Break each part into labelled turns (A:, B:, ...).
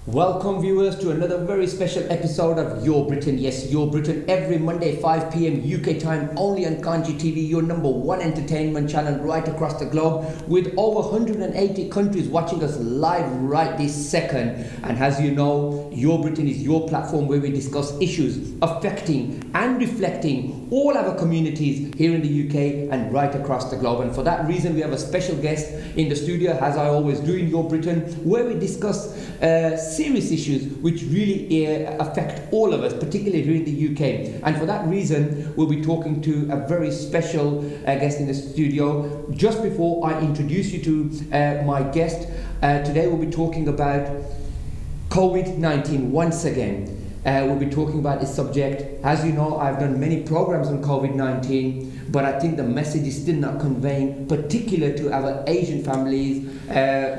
A: Welcome viewers to another very special episode of Your Britain. Yes, Your Britain every Monday 5 p.m. UK time only on Kanji TV, your number one entertainment channel right across the globe with over 180 countries watching us live right this second. And as you know, Your Britain is your platform where we discuss issues affecting and reflecting all our communities here in the UK and right across the globe. And for that reason, we have a special guest in the studio, as I always do in Your Britain, where we discuss serious issues which really affect all of us, particularly here in the UK. And for that reason, we'll be talking to a very special guest in the studio. Just before I introduce you to my guest, today we'll be talking about COVID-19 once again. We'll be talking about this subject. As you know, I've done many programs on COVID-19, but I think the message is still not conveying, particular to our Asian families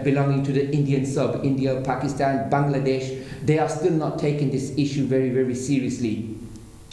A: belonging to the Indian sub, India, Pakistan, Bangladesh. They are still not taking this issue very, very seriously.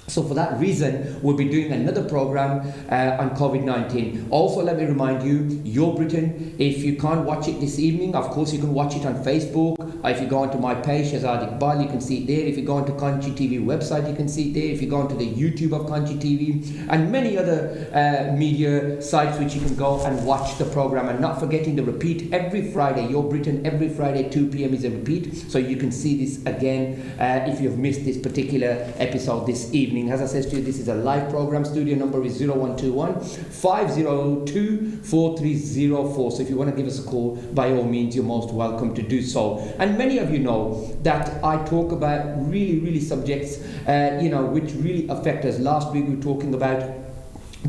A: So for that reason, we'll be doing another program on COVID-19. Also, let me remind you, Your Britain, if you can't watch it this evening, of course you can watch it on Facebook. If you go onto my page, Shahzad Iqbal, you can see it there. If you go onto Kanji TV website, you can see it there. If you go onto the YouTube of Kanji TV and many other media sites which you can go and watch the program. And not forgetting the repeat every Friday. Your Britain every Friday 2 p.m. is a repeat. So you can see this again if you've missed this particular episode this evening. As I said to you, this is a live program. Studio number is 0121 502 4304. So if you want to give us a call, by all means, you're most welcome to do so. And many of you know that I talk about really subjects, which really affect us. Last week we were talking about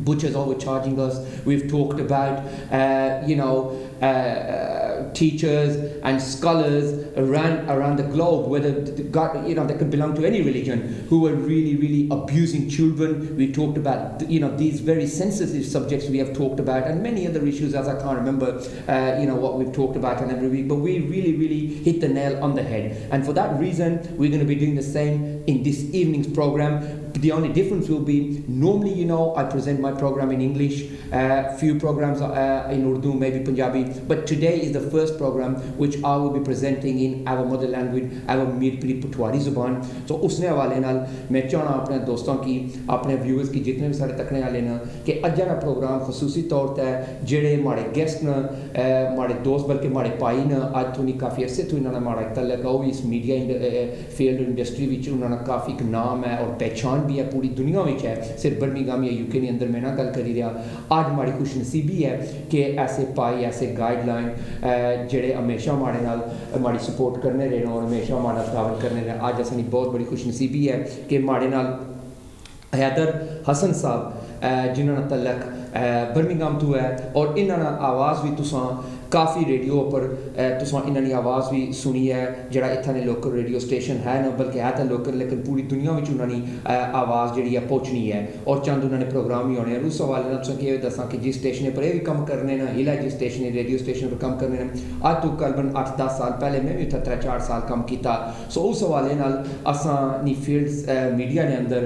A: butchers overcharging us. We've talked about, teachers and scholars around the globe, whether they could belong to any religion, who were really abusing children. We talked about these very sensitive subjects we have talked about, and many other issues as I can't remember what we've talked about on every week, but we really hit the nail on the head. And for that reason, we're going to be doing the same in this evening's program. The only difference will be, normally I present my program in English, few programs in Urdu, maybe Punjabi, but today is the first program which I will be presenting in our mother language, our Mirpuri Putwari Zuban. So उसने हवाले नाल मैं चाहना अपने दोस्तों की, अपने viewers की, जितने भी सारे तकने वाले ना, कि अज्जा ना प्रोग्राम खसूसी तौर ते जेड़े हमारे गेस्ट न, हमारे दोस्त बल्कि हमारे भाई न, आज थोड़ी काफ़ी अरसे तो इन्होंने हमारा तल्लक हो इस मीडिया फील्ड इंडस्ट्री विच उन्होंने काफ़ी नाम है और पहचान भी है पूरी दुनिया में है, सिर्फ बर्मिंघम या यूके के अंदर मैं ना गल करी रहा। आज हमारी खुशनसीबी है कि ऐसे पाई, ऐसे गाइडलाइन जेड़े हमेशा हमारे नाल हमारी सपोर्ट करने रहे और हमेशा हमारा ट्रैवल करने रहे। आज असानी बहुत बड़ी खुशनसीबी है कि हमारे नाल हैदर हसन साहब जिन्होंने तल्लक बर्मिंघम तो है और इन्होंने आवाज़ भी तुसां काफ़ी रेडियो पर तुसां इन्होंने आवाज़ भी सुनी है, जड़ा इत्थै ने लोकल रेडियो स्टेशन है ना, बल्कि है तो लोकल लेकिन पूरी दुनिया में उन्होंने आवाज़ जी है पहुँचनी है और चंद उन्होंने प्रोग्राम भी होने हैं। उस हवाले नाल तुसां कि दसां कि जिस स्टेशन पर ये भी कम करने ना, हिला जिस स्टेशन रेडियो स्टेशन पर कम करने ना, अज तो करीबन 8-10 साल पहले मैं भी उत्थे 3-4 साल कम किया। सो उस हवाले नाल असानी फील्ड मीडिया ने अंदर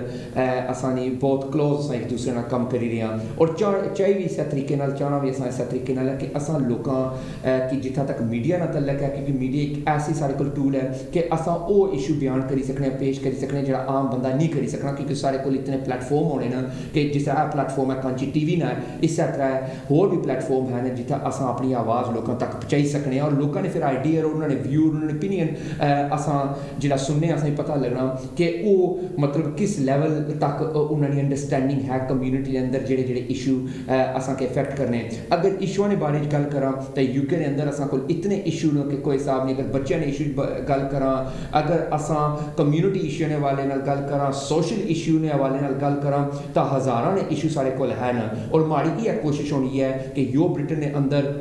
A: असानी बहुत क्लोज असां एक दूसरे नाल कम करी रहे हैं और चाहिए भी इस तरीके नाल, चाहना भी असां इस तरीके नाल कि असां लोकां कि जिथा तक मीडिया ना तल्लक है, क्योंकि मीडिया एक ऐसी सारे को टूल है कि असां वो इशू बयान करी सकने, पेश करी सकने जो आम बंदा नहीं करी सकना, क्योंकि सारे को इतने प्लेटफॉर्म होने ना कि जिस तरह प्लेटफॉर्म है कांची टीवी ना, इस तरह होर भी प्लेटफॉर्म है ना जिथा असां अपनी आवाज़ लोगों तक पहुँचाई सकने और लोगों ने फिर आइडिया और उन्होंने व्यू उन्होंने ओपीनियन असां जिला सुनने असें पता लगना कि वो मतलब किस लेवल तक उन्होंने अंडरस्टैंडिंग है कम्यूनिटी के अंदर जेड़े जेड़े इशू असां के इफेक्ट करने। अगर इशूआं ने बारे गल करा तो यूके के अंदर असां कोल इतने इशू न कि कोई हिसाब नहीं। अगर बच्चों ने इशू गल करा, अगर असां कम्यूनिटी इशू ने वाले नाल गल करा, सोशल इशू ने हवाले नाल गल करा तो हज़ारां ने इशू सारे कोल है ना। और हमारी ये कोशिश होनी है कि यो ब्रिटेन के अंदर,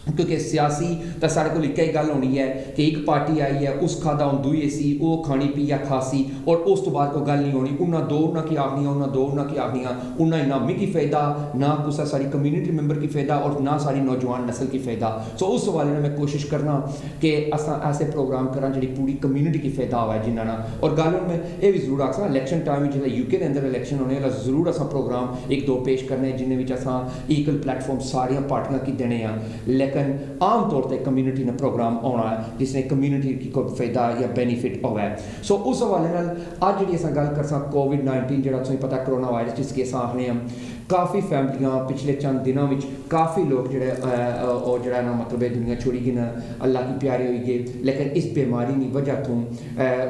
A: क्योंकि सियासी तो सारे को एक ही गल होनी है कि एक पार्टी आई है उस खादा हम दुई सी वो खानी पी या खासी और उस तो बाद कोई गल नहीं होनी, उन्हें दो उन्हें की आखनियाँ उन्हें दो उन्हें की आखनियाँ, उन्हें ना मिगी फ़ायदा ना कुछ सारी कम्यूनिटी मेंबर की फ़ायदा और ना सारी नौजवान नस्ल की फ़ायदा। सो उस हवाले में कोशिश करना कि असा ऐसे प्रोग्राम करा जी पूरी कम्यूनिटी की फ़ायदा हुआ है जिन्होंने। और गल में ये भी जरूर आखसा इलैक्शन टाइम जो यूके के अंदर इलैक्शन होने वाला जरूर असा प्रोग्राम एक दो पेश करने जिन्हें असा इक्वल प्लेटफॉर्म सारिया पार्टियां की देने हैं। लेकिन आम तौर पर कम्यूनिटी ने प्रोग्राम आना है जिसने कम्यूनिटी की कोई फायदा या बेनीफिट होवे। सो उस हवाले नाल अज जी असां गल करसां कोविड-19 जिहड़ा तुसें पता कोरोना वायरस जिसके असां आखने हम काफ़ी फैमिलियां पिछले चंद दिनों में काफ़ी लोग जोड़े और जरा ना मतलब दुनिया छोड़ी गए ना अल्लाह की प्यारे हो गए, लेकिन इस बीमारी की वजह तो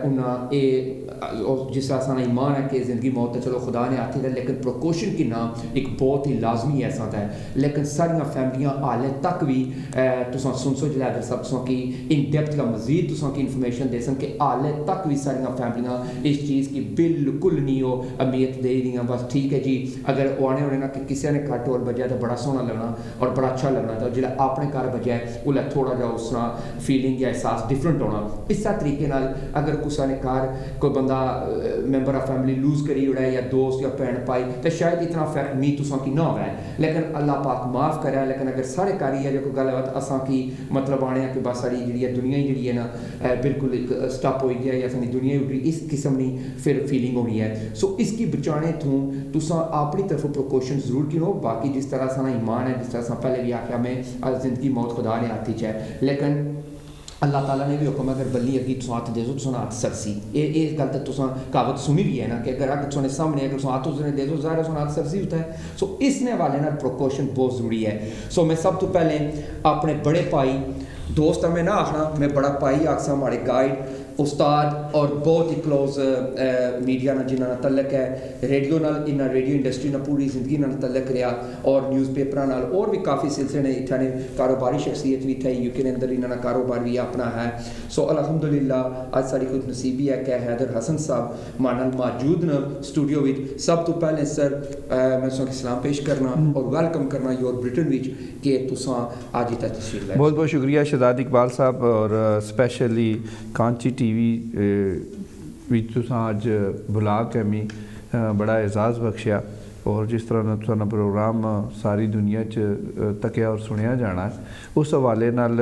A: उन्हें जिस तरह साना ईमान है कि ज़िंदगी मौत चलो खुदा ने आती है, लेकिन प्रिकॉशन की ना एक बहुत ही लाजमी ऐसा है। लेकिन सारिया फैमिलियां हाले तक भी तुसां सुनसो जिला अगर सब तुसां की इन डेप्थ का मजीद तुसां की इन्फॉर्मेशन दे सन कि हाले तक भी सारिया फैमिलियां इस चीज़ की बिल्कुल नहीं हो अहमियत दे दी। बस ठीक है जी, अगर वो आने ना कि किसी ने घट और बजा तो बड़ा सोहना लगना और बड़ा अच्छा लगना, तो जो अपने घर बजा है उसला थोड़ा जा उस फीलिंग या एहसास डिफरेंट होना। इस तरीके नाल अगर किसी ने घर कोई बंदा मैंबर ऑफ फैमिली लूज करी उड़ा या दोस्त या भैन भाई, तो शायद इतना इफेक्ट मी तुसा की ना हो, लेकिन अल्लाह पाक माफ़ करे। लेकिन अगर सारे घर ही है जो गल है असा की मतलब आने कि बस सारी जी दुनिया ही जी है ना बिल्कुल एक स्टॉप हो गया या सारी दुनिया ही उठी, इस किस्म की फिर फीलिंग होनी है। सो इसकी बचाने थू तुसा अपनी तरफ प्रिकॉशन जरूर गिनो। बाकी जिस तरह साना ईमान है, जिस तरह सा पहले भी आख्या में जिंदगी मौत खुदा ने हाथी च है, लेकिन अल्लाह ताला ने भी हुक्म अगर बल्ली अगी तुम हाथ दे दो तुम हाथ सरसी। ये गल तो तुम कहावत सुनी भी है ना कि अगर अगर तुमने सामने अगर तुम हाथ उसने दे दो ज़ाहिर तुम हाथ सरसी होता है। सो इसने वाले ना प्रिकॉशन बहुत ज़रूरी है। सो मैं सब तो पहले अपने बड़े भाई दोस्त में ना आखना, मैं बड़ा भाई आखसा हमारे गाइड उस्ताद और बहुत ही क्लोज मीडिया ना जिन्होंने तलक है, रेडियो नाल इन्ना रेडियो इंडस्ट्री ना पूरी जिंदगी ना तलक रहा और न्यूज़पेपर नाल और भी काफ़ी सिलसिले ने इतने कारोबारी शख्सियत भी थे यूके के अंदर इन्होंने कारोबार भी अपना है। सो अल्हम्दुलिल्लाह आज सारी खुद नसीबी है कि हैदर हसन साहब मानल मौजूद न स्टूडियो विच। सब तो पहले सर मैं तुसें सलाम पेश करना और वेलकम करना योर ब्रिटेन विच कि तुसां आज इत्थे तशरीफ लाए।
B: बहुत बहुत शुक्रिया शहजाद इकबाल साहब और स्पेशली कांची टीवी विच तुसां अज बुला के मी बड़ा एजाज़ बख्शिया और जिस तरह तुसां प्रोग्राम सारी दुनिया च तकिया और सुनिया जाना है, उस हवाले नाल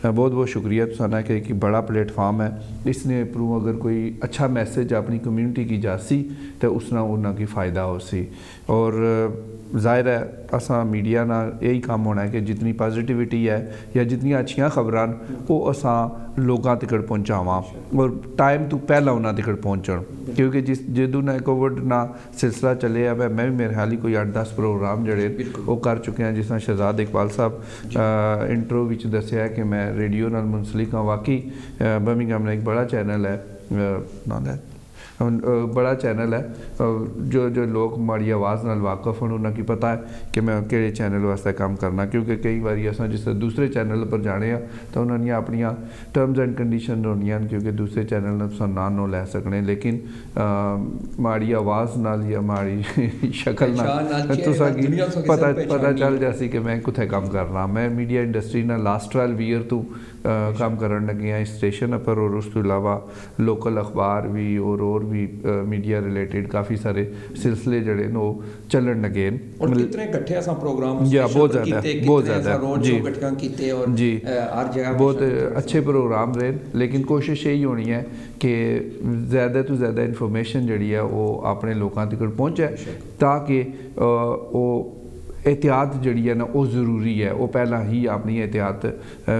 B: बहुत बहुत शुक्रिया तुसां कि एक बड़ा प्लेटफार्म है। इसने परू अगर कोई अच्छा मैसेज अपनी कम्यूनिटी की जासी तो उसना उन्ना की फ़ायदा हो सी। और ज़ाहिर है असा मीडिया ना यही काम होना है कि जितनी पॉजिटिविटी है या जितनी अच्छियाँ खबरां वो असा लोगों तक पहुँचावां और टाइम तो पहला उन्होंने तक पहुँचण, क्योंकि जिस जदों ना कोविड ना सिलसिला चले है मैं भी मेरे हाल ही कोई 8-10 प्रोग्राम जड़े वो कर चुके हैं। जिस तरह शहजाद इकबाल साहब इंट्रो विच दस्या है कि मैं रेडियो नाल मुंसलिक हाँ। वाकई बर्मिंघम में एक बड़ा चैनल है ना बड़ा चैनल है जो जो लोग माड़ी आवाज़ नाल वाकफ हों उन्हें की पता है कि मैं किहड़े चैनल वास्ते काम करना, क्योंकि कई बार अस जिस दूसरे चैनल पर जाने तो उन्होंने अपन टर्म्स एंड कंडीशन होनियां क्योंकि दूसरे चैनल ने तुम ना नो लै सकने, लेकिन माड़ी आवाज़ नाल या माड़ी शक्ल नाल तुसां पता चल जासी कि मैं कुत्थे काम करना। मैं मीडिया इंडस्ट्री ना लास्ट 12 ईयर तो काम करन लगे हैं इस स्टेशन पर और उस तो इलावा लोकल अखबार भी और भी मीडिया रिलेटेड काफ़ी सारे सिलसिले जड़े वो चलन लगे
A: और कितने इकट्ठे असा प्रोग्राम
B: या बहुत ज़्यादा
A: जी और
B: जी
A: हर जगह
B: बहुत अच्छे प्रोग्राम रहे। लेकिन कोशिश यही होनी है कि ज़्यादा तो ज़्यादा इन्फॉर्मेशन जड़ी है वो अपने लोगों तक पहुँचे ताकि वो एहतियात जड़ी है ना वो ज़रूरी है, वो पहला ही अपनी एहतियात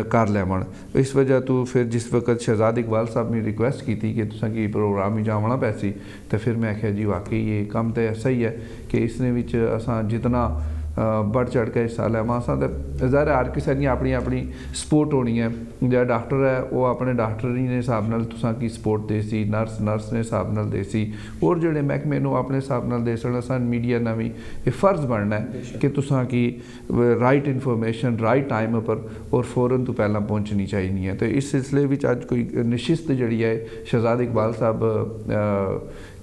B: कर लैवन। इस वजह तो फिर जिस वक्त शहजाद इकबाल साहब ने रिक्वेस्ट की थी कि तुसां की प्रोग्राम ही जावना पैसी, तो फिर मैं आख्या जी वाकई ये काम तो ऐसा ही है कि इसने विच असां जितना बढ़ चढ़ के हिस्सा लैवां असां तो ज़ाहिर हर किसी की अपनी अपनी सपोर्ट होनी है। जो डॉक्टर है वो अपने डॉक्टरी ने हिसाब नाल तुसां की सपोर्ट दे सी, नर्स ने हिसाब नाल दे सी और जोड़े महकमे नूं अपने हिसाब नाल दे सन। असां मीडिया ना भी ये फ़र्ज़ बनना है कि तुसां की राइट इन्फॉर्मेशन राइट टाइम पर और फ़ौरन तो पहला पहुँचनी चाहिए। तो इस सिलसिले में अज कोई नशिस्त जी है शहजाद इकबाल साहब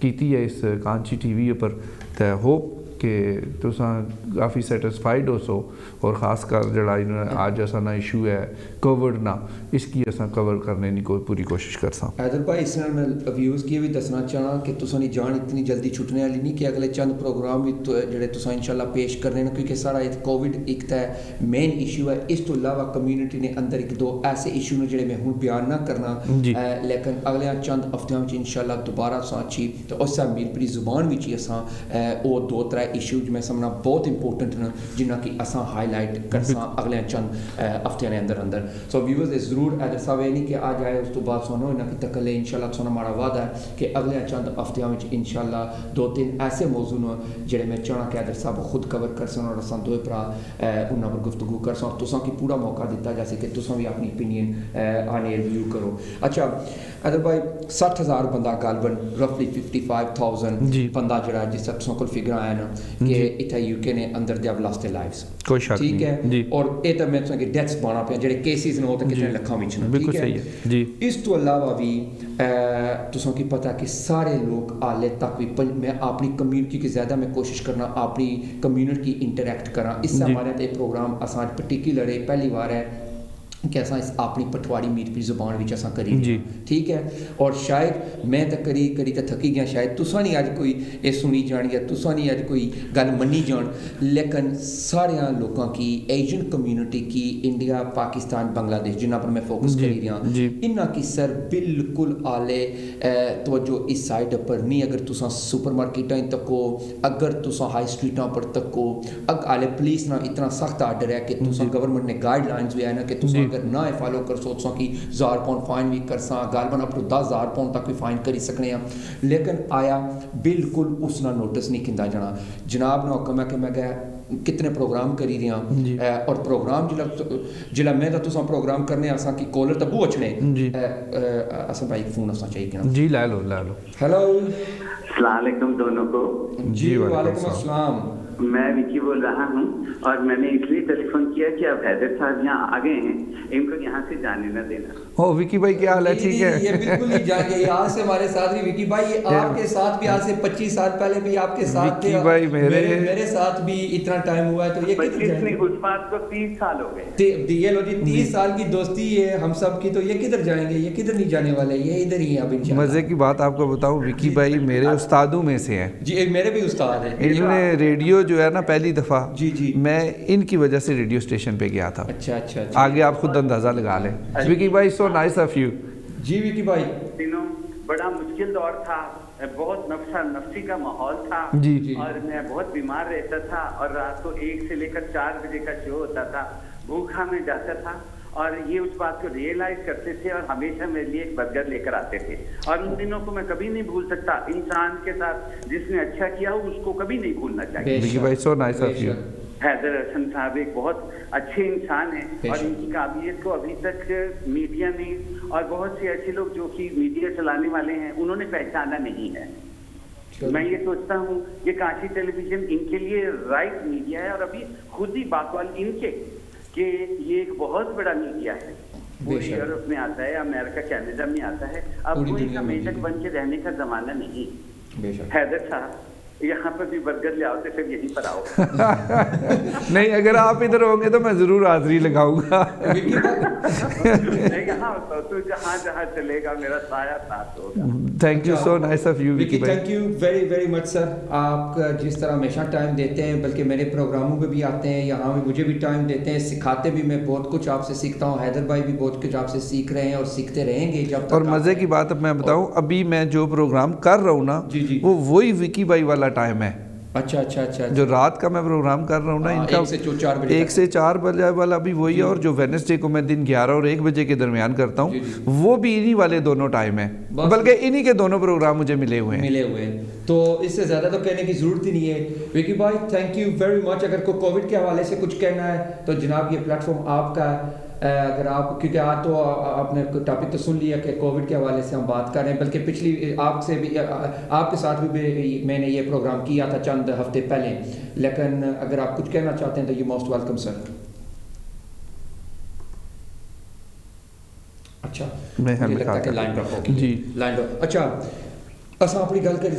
B: की है इस कांची टीवी पर, तो होप कि तुसां काफ़ी सैटिस्फाइड हो सो और ख़ासकर जड़ा अज असा ना इशू है कोविड ना इसकी असा कवर करने की कोई पूरी कोशिश कर सा।
A: हैदर भाई इस मैं व्यूज़ की भी दसना चाहना कि तुसां जान इतनी जल्दी छुटने वाली नहीं कि अगले चंद प्रोग्राम भी जेडे तुसां इंशाल्लाह पेश करने क्योंकि सारा कोविड एक तो मेन इशू है। इस तो इलावा कम्यूनिटी ने अंदर एक दो ऐसे इशू ने जेडे मैं हूँ बयान ना करना लेकिन अगले चंद हफ्तों में इंशाल्लाह दोबारा अच्छी तो उस मीरपुरी जुबान भी असा वो 2-3 इशूज मैं समझना बहुत इंपॉर्टेंट न जिन्ना कि असां हाईलाइट करसां अगले चंद हफ्ते के अंदर अंदर। सो व्यूअर्स इस जरूर हैदर साहब ये नहीं कि आज आए उस तो बाद सोनो इन्ना की तकल इंशाल्लाह सोना हमारा वादा है कि अगले चंद हफ्ते में इंशाल्लाह 2-3 ऐसे मौजू न जेड़े मैं चाहना कि हैदर साहब खुद कवर कर सन और असां दो भरा उन्हां पर गुफ्तगू कर सन, तुसां की पूरा मौका दिता जैसे कि तुसां भी अपनी ओपिनियन आने रिव्यू करो। अच्छा हैदर भाई 60,000 बंदा गालबन रफली 55,000 बंदा जड़ा जिस तुसां कोल फिगर आया ना कि इतना यूके ने अंदर दे लास्ट लाइव्स
B: कोई शक
A: ठीक है
B: जी।
A: और ये तो मैं कि डेथ्स बना पे जेडे केसेस न हो तो कितने लखां विच न
B: बिल्कुल सही है जी।
A: इस तो अलावा भी तुसां की पता कि सारे लोग हाले तक भी मैं अपनी कम्युनिटी की ज़्यादा मैं कोशिश करना अपनी कम्युनिटी इंटरैक्ट करा। इससे हमारे ते प्रोग्राम असां पर्टिकुलर है पहली बार है कि असां इस अपनी पठवाड़ी मीठपी ज़ुबान विच असां करी ठीक है। और शायद मैं तो करी करी तो थकी गया, शायद तुसां नहीं अज कोई ये सुनी जान या तुसां नहीं अज कोई गल मनी जान, लेकिन सारे लोगों की एशियन कम्युनिटी की इंडिया पाकिस्तान बांग्लादेश जिन्ना पर मैं फोकस करी रहा इन्ना की सर बिल्कुल आले तवज्जो इस साइड पर नहीं। अगर तुसां सुपर मार्केटां तको, अगर तुसां हाई स्ट्रीटां पर तको, आले पुलिस ना इतना सख्त आर्डर है कि तुसां गवर्नमेंट ने गाइडलाइंस भी है ना कि तुसां अगर ना फॉलो कर सो कि 1000 पाउंड फाइन भी कर सा गालबन अप टू 10,000 पाउंड तक भी फाइन करी सकने हैं। लेकिन आया बिल्कुल उसना नोटिस नहीं किंदा जाना। जनाब ने हुक्म है कि मैं क्या कितने प्रोग्राम करी रहा और प्रोग्राम जिला मैं तो तुसां प्रोग्राम करने असां की कॉलर तो बहुत अच्छे असां भाई फोन असां चाहिए
B: जी ला लो
A: हेलो
C: अस्सलाम वालेकुम दोनों को।
A: जी वालेकुम अस्सलाम।
C: मैं विकी बोल रहा हूँ और मैंने इसलिए टेलीफोन किया कि अब हैदर साहब यहाँ आ गए हैं, इनको यहाँ से जाने न देना।
B: हो विकी भाई क्या हाल है? ठीक है
A: ये बिल्कुल ही जाएंगे, आज से हमारे साथ भी विकी भाई ये आपके साथ भी आज से 25 साल पहले भी आपके साथ थे
B: भाई
A: मेरे साथ भी इतना टाइम हुआ है तो ये
C: कितने उस बात को 30 साल हो गए।
A: ये लो जी 30 साल की दोस्ती है हम सब की, तो ये किधर जाएंगे, ये किधर नहीं जाने वाले, ये इधर ही है अब इंशाल्लाह।
B: मजे की बात आपको बताऊं विकी भाई मेरे उस्तादों में से हैं
A: जी, मेरे भी उस्ताद हैं।
B: इन्होंने रेडियो जो है ना पहली दफा
A: जी
B: मैं इनकी वजह से रेडियो स्टेशन पे गया था।
A: अच्छा
B: आगे आप खुद अंदाजा लगा लें। विकी भाई सो नाइस ऑफ यू।
A: जी विकी भाई
C: दिनों बड़ा मुश्किल दौर था, बहुत नफसी का माहौल था
B: जी।
C: और मैं बहुत बीमार रहता था और रात को 1 से लेकर 4 बजे का शो होता था, भूखा में जाता था और ये उस बात को रियलाइज करते थे और हमेशा मेरे लिए एक बर्गर लेकर आते थे और उन दिनों को मैं कभी नहीं भूल सकता। इंसान के साथ जिसने अच्छा किया उसको कभी नहीं भूलना चाहिए।
B: विकी भाई so nice of you.
C: Haider Hasan साहब एक बहुत अच्छे इंसान हैं और इनकी काबिलियत को अभी तक मीडिया ने और बहुत से ऐसे लोग जो कि मीडिया चलाने वाले हैं उन्होंने पहचाना नहीं है। मैं ये सोचता हूँ ये काशी टेलीविजन इनके लिए राइट मीडिया है और अभी खुद ही बाकवाल इनके कि ये एक बहुत बड़ा मीडिया है, पूरी यूरोप में आता है, अमेरिका कनाडा में आता है। अब कोई का मेढक बन के रहने का जमाना नहीं। हैदर साहब यहाँ पर भी बर्गर ले आओ तो फिर यहीं पर आओ।
B: नहीं अगर आप इधर होंगे तो मैं जरूर हाजिरी लगाऊंगा।
C: तो जहाँ चलेगा मेरा साया साथ होगा।
B: Thank you so nice of you Vicky भाई।
A: Thank you very very much sir. आप जिस तरह हमेशा टाइम देते हैं, बल्कि मेरे प्रोग्रामों पे भी आते हैं, यहाँ भी मुझे भी टाइम देते हैं, सिखाते भी, मैं बहुत कुछ आपसे सीखता हूँ। हैदर भाई भी बहुत कुछ आपसे सीख रहे हैं और सीखते रहेंगे जब तक।
B: और मजे की बात मैं बताऊँ अभी मैं जो प्रोग्राम कर रहा हूँ ना वो वही विकी भाई वाला टाइम है।
A: अच्छा
B: जो रात का मैं प्रोग्राम कर रहा हूँ ना इनका 1 से 4 बजे वाला भी वही है और जो वेडनेसडे को मैं दिन 11 और 1 बजे के दरमियान करता हूँ वो भी इन्हीं वाले दोनों टाइम है, बल्कि इन्हीं के दोनों प्रोग्राम मुझे मिले हुए हैं।
A: तो इससे ज़्यादा तो कहने की ज़रूरत ही नहीं है। विकी भाई थैंक यू वेरी मच। अगर कोई कोविड के हवाले से कुछ कहना है तो जनाब ये प्लेटफॉर्म आपका है। अगर आप, क्योंकि आज तो आपने टॉपिक तो सुन लिया कि कोविड के हवाले से हम बात कर रहे हैं, बल्कि पिछली आपसे भी आपके साथ भी मैंने ये प्रोग्राम किया था चंद हफ्ते पहले, लेकिन अगर आप कुछ कहना चाहते हैं तो यू मोस्ट वेलकम सर। अच्छा मुझे लगता है कि लाइन ड्रॉप होगी जी, लाइन ड्रॉप। अच्छा असा अपनी गल कर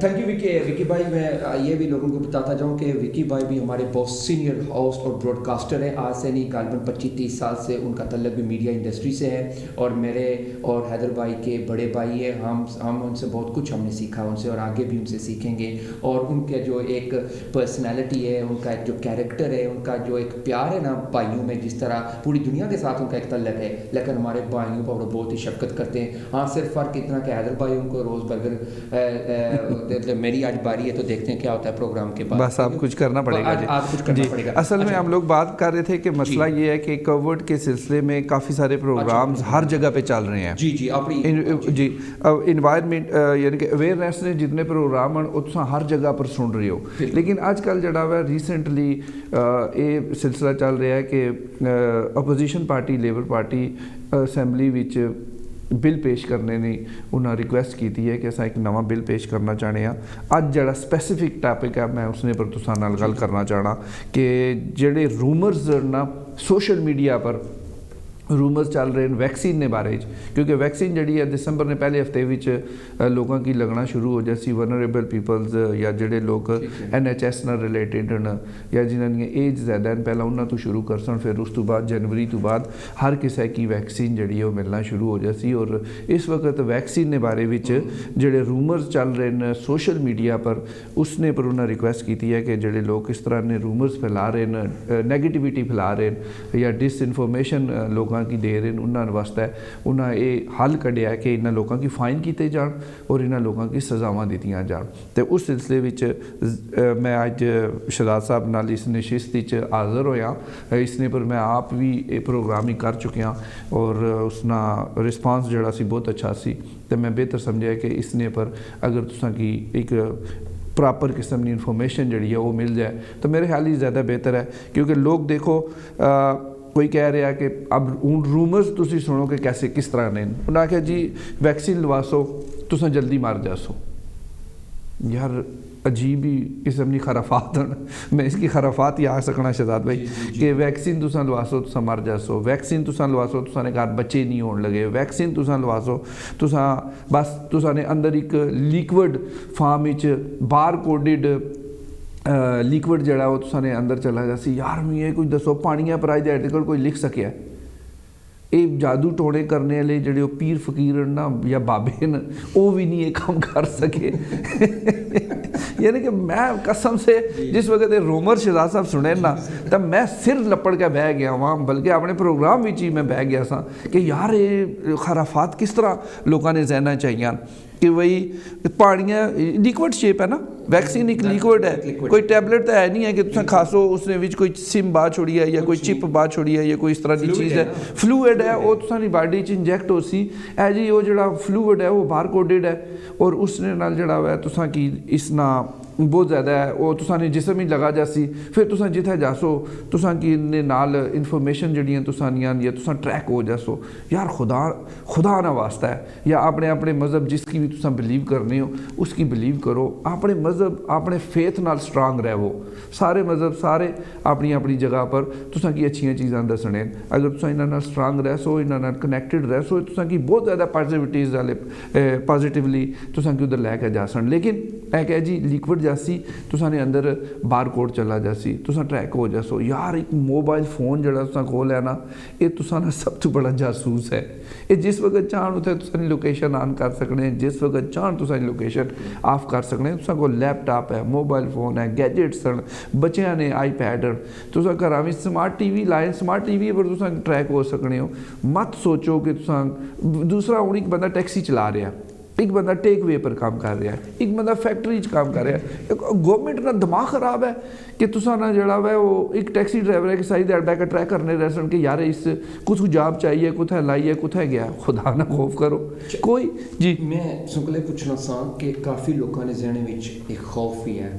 A: थैंक यू विकी भाई। मैं ये भी लोगों को बताता जाऊँ कि विकी भाई भी हमारे बहुत सीनियर होस्ट और ब्रॉडकास्टर हैं। आज से नहीं गालबन 25-30 साल से उनका तल्लक भी मीडिया इंडस्ट्री से है और मेरे और हैदर भाई के बड़े भाई है। हम उनसे बहुत कुछ हमने सीखा उनसे और आगे भी उनसे सीखेंगे। और उनके जो एक पर्सनैलिटी है, उनका एक जो कैरेक्टर है, उनका जो एक प्यार है ना भाइयों में, जिस तरह पूरी दुनिया के साथ उनका एक तल्लक है, लेकिन हमारे भाइयों पर बहुत ही शफकत करते हैं। हाँ सिर्फ फ़र्क इतना कि हैदर भाई उनको रोज़ बर्गर अगर मेरी आज बारी है तो देखते हैं क्या होता है प्रोग्राम के बाद।
B: बस आप कुछ करना पड़ेगा जी।
A: आज कुछ करना पड़ेगा।
B: असल में हम लोग बात कर रहे थे कि मसला ये है कि कोविड के सिलसिले में काफ़ी सारे प्रोग्राम्स हर जगह पे चल रहे हैं
A: जी जी अपनी
B: जी। अब इन्वायरमेंट यानी कि अवेयरनेस ने जितने प्रोग्राम हैं वो तुम हर जगह पर सुन रहे हो, लेकिन अजकल जड़ा वा रिसेंटली ये सिलसिला चल रहा है कि opposition party labour party assembly विच बिल पेश करने ने उन्हें रिक्वेस्ट की है कि अस एक नवा बिल पेश करना चाहते हैं। अज जड़ा स्पैसीफिक टॉपिक है मैं उसने पर तुसां नाल गल करना चाहना कि जेडे रूमर्स ना सोशल मीडिया पर रूमर्स चल रहे हैं वैक्सीन के बारे, क्योंकि वैक्सीन जी है दिसंबर ने पहले हफ्ते विच लोगों की लगना शुरू हो जासी। वनरेबल पीपल्स या जोड़े लोग NHS नाल रिलेटेड न या जिन्होंने एज ज़्यादा हैं पहला उन्होंने तो शुरू कर सन, फिर उस तो बाद जनवरी तो बाद हर किसी की वैक्सीन जी है वो मिलना शुरू हो जासी। और इस वक्त वैक्सीन के बारे विच जोड़े रूमर्स चल रहे हैं सोशल मीडिया पर उसने पर उन्हें रिक्वेस्ट की है कि जोड़े लोग इस तरह ने रूमर्स फैला रहे हैं, नैगेटिविटी फैला रहे हैं या डिसइनफॉर्मेशन लोगों की दे रहे हैं, उन्होंने वास्ते उन्हें ये हल कढ़िया कि इन्होंने लोगों की फाइन किए जान और इन्होंने लोगों की सजावां दीतियां जान। तो उस सिलसिले विच मैं अज शहजाद साहब नाल इस नशिस्त हाज़र होया, इसने पर मैं आप भी ये प्रोग्राम ही कर चुकिया और उसना रिस्पांस जड़ा सी बहुत अच्छा सी। तो मैं बेहतर समझा कि इसने पर अगर तुसां की एक प्रॉपर किस्म की इन्फॉर्मेशन जी है वो मिल जाए तो मेरे ख्याल ही ज़्यादा बेहतर है। क्योंकि लोग देखो कोई कह रहा है कि अब रूमर्स तुसी सुनो कि कैसे किस तरह ने उन्हें आख्या जी वैक्सीन लवा सो तुसा जल्दी मर जासो। यार अजीब ही किस्म की खराफात मैं इसकी खराफात ही आ सकना शहजाद भाई कि वैक्सीन तुसा लवा सो तुसा मर जासो, वैक्सीन तुसा लवा सो तुसा ने घर बच्चे नहीं होने लगे, वैक्सीन तुसा लवा सो तुसा बस तुसा ने अंदर एक लिक्विड फार्म विच बार कोडिड लिक्विड जड़ा वो तुसाने अंदर चला जासी। यार मैं ये कुछ दसो पानिया पर आज आर्टिकल कोई लिख सकिया ये जादू टोने करने वाले जो पीर फकीर ना या बाबे न वो भी नहीं ये काम कर सके यानी कि मैं कसम से जिस वक्त रोमर शहजाद साहब सुने ना तब मैं सिर लपड़ के बह गया वहाँ, बल्कि अपने प्रोग्राम में ही मैं बह गया सा कि यार ये खराफात किस तरह लोगों ने जहना चाहिए कि वही पानियाँ लिक्विड शेप है ना, वैक्सीन एक लिक्विड है, कोई टैबलेट तो है नहीं है कि तुम खासो उसने विच कोई सिम बाहर छोड़ी है या कोई चिप बाहर छोड़ी है या कोई इस तरह की चीज़ है, फ्लूइड है वो तुसानी बॉडी च इंजैक्ट हो सी है जी। वो जो फ्लूइड है वो बार कोडेड है और उसने नाल जड़ा हुआ है तुसा की इस ना बहुत ज़्यादा है वो तुसाने जिसम ही लगा जासी, फिर तुसा जिथे जासो तुसा की नाल इन्फॉर्मेशन जड़ियाँ तुसानियां या तुसा ट्रैक हो जासो। यार खुदा ना वास्ता है या अपने अपने मज़हब जिसकी भी तुसा बिलीव करने हो उसकी बिलीव करो, अपने मज़हब अपने फेथ नाल स्ट्रांग रहो। सारे मज़हब सारे अपनी अपनी जगह पर तुसा की अच्छी चीज़ां दसने, अगर तुसा इन्हां नाल स्ट्रांग रहसो इन्हां नाल कनैक्टेड रहसो तुसा की बहुत ज़्यादा पॉजिटिविटीज़ वाले पॉजिटिवली तुसा की उधर लैके जा सन। लेकिन ऐ कह जी लिक्विड जासी तुसाने अंदर बार कोड चला जासी तुसा ट्रैक हो जासो। यार एक मोबाइल फोन जड़ा तुसा खोल है ना ये तुसा ना सब तो बड़ा जासूस है। ये जिस वक्त चाहन उसे तुसानी लोकेशन ऑन कर सकने, जिस वक्त चाहन तुसानी लोकेशन ऑफ कर सकने। तुसा को लैपटॉप है, मोबाइल फोन है, गैजेट्स हैं, बच्चों ने आईपैड तुसा घर में स्मार्ट टीवी लाए, स्मार्ट टीवी पर तुसा ट्रैक हो सकने हो। मत सोचो कि तुसा दूसरा हूँ एक बंदा टैक्सी चला रहा है, एक बंदा टेक वे पर काम कर रहा है, एक बंदा फैक्ट्री काम कर रहा है। गवर्नमेंट का दिमाग खराब है कि तुसा ना जड़ा है वो एक टैक्सी ड्राइवर है कि सारी दैट बैक ट्रैक करने रह सन कि यार इस कुछ जॉब चाहिए कुछ लाइए कुछ गया। खुदा ना खौफ करो कोई जी।
A: मैं सुकले पूछना सा कि काफ़ी लोगों ने जहने में एक खौफ ही है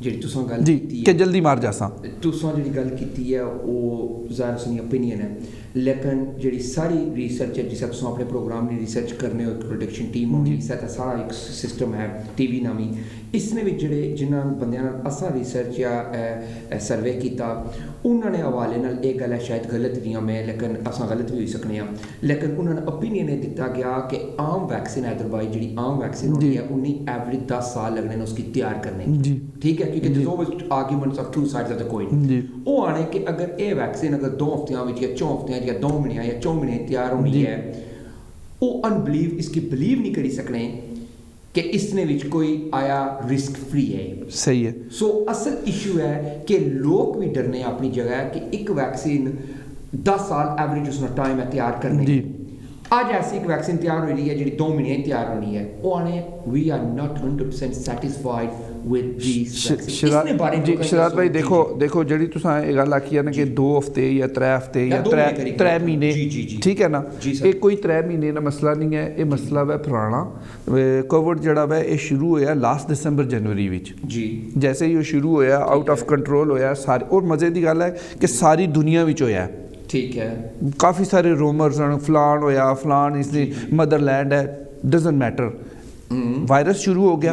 A: जी तुसा गल
B: जी कि जल्दी मार जासा
A: तुसा जी गल की है वो ज़ाहिर सुनी ओपीनियन है, लेकिन जी सारी रिसर्च है जिस तुम अपने प्रोग्राम की रिसर्च करने हो एक प्रोडक्शन टीम होगी सारा एक सिस्टम है टीवी नामी इसमें भी जोड़े जिन्होंने बंद असा रिसर्च या सर्वे किया उन्होंने हवाले नाल एक गल है शायद गलत नहीं है मैं लेकिन असा गलत भी हो सकने हैं, लेकिन उन्होंने ओपीनियन ये दिता गया कि आम वैक्सीन हैदराबाद जी आम वैक्सीन होती है उन्हें एवरेज 10 साल लगने उसकी तैयार करने जी ठीक है क्योंकि arguments of two sides of the coin वो आने कि अगर ये वैक्सीन अगर 2 हफ्तियां या 4 हफ्तियां या 2 महीने या 4 महीने तैयार होनी है वो अनबिलीव इसकी बिलीव नहीं करी सकने कि इसने विच कोई आया रिस्क फ्री है।
B: सही है।
A: सो असल इशू है कि लोग भी डरने अपनी जगह कि एक वैक्सीन 10 साल एवरेज उसका टाइम है तैयार करने
B: जी
A: ਅੱਜ ਐਸੀ ਇੱਕ ਵੈਕਸੀਨ ਤਿਆਰ ਹੋ ਰਹੀ ਹੈ ਜਿਹੜੀ 2 ਮਹੀਨੇ ਤਿਆਰ ਹੋਣੀ ਹੈ, ਉਹ ਆਣੇ we are not 100% satisfied with this
B: Sharad ਭਾਈ ਦੇਖੋ ਜਿਹੜੀ ਤੁਸੀਂ ਇਹ ਗੱਲ ਆਖੀ ਹੈ ਨਾ ਕਿ 2 ਹਫ਼ਤੇ ਜਾਂ 3 ਹਫ਼ਤੇ ਜਾਂ 3 ਮਹੀਨੇ, ਠੀਕ ਹੈ ਨਾ, ਇਹ ਕੋਈ 3 ਮਹੀਨੇ ਦਾ ਮਸਲਾ ਨਹੀਂ ਹੈ, ਇਹ ਮਸਲਾ ਵੈ ਪੁਰਾਣਾ। ਕੋਵਿਡ ਜਿਹੜਾ ਵੈ ਇਹ ਸ਼ੁਰੂ ਹੋਇਆ ਲਾਸਟ ਦਸੰਬਰ ਜਨਵਰੀ ਵਿੱਚ ਜੀ, ਜੈਸੇ ਹੀ ਉਹ ਸ਼ੁਰੂ ਹੋਇਆ ਆਊਟ ਆਫ ਕੰਟਰੋਲ ਹੋਇਆ ਸਾਰੇ। ਔਰ ਮਜ਼ੇ ਦੀ ਗੱਲ ਹੈ ਕਿ ਸਾਰੀ ਦੁਨੀਆ ਵਿੱਚ ਹੋਇਆ, ठीक है, काफ़ी सारे रूमर्स हैं फलान होया फलान इसने मदरलैंड है, डजंट मैटर, वायरस शुरू हो गया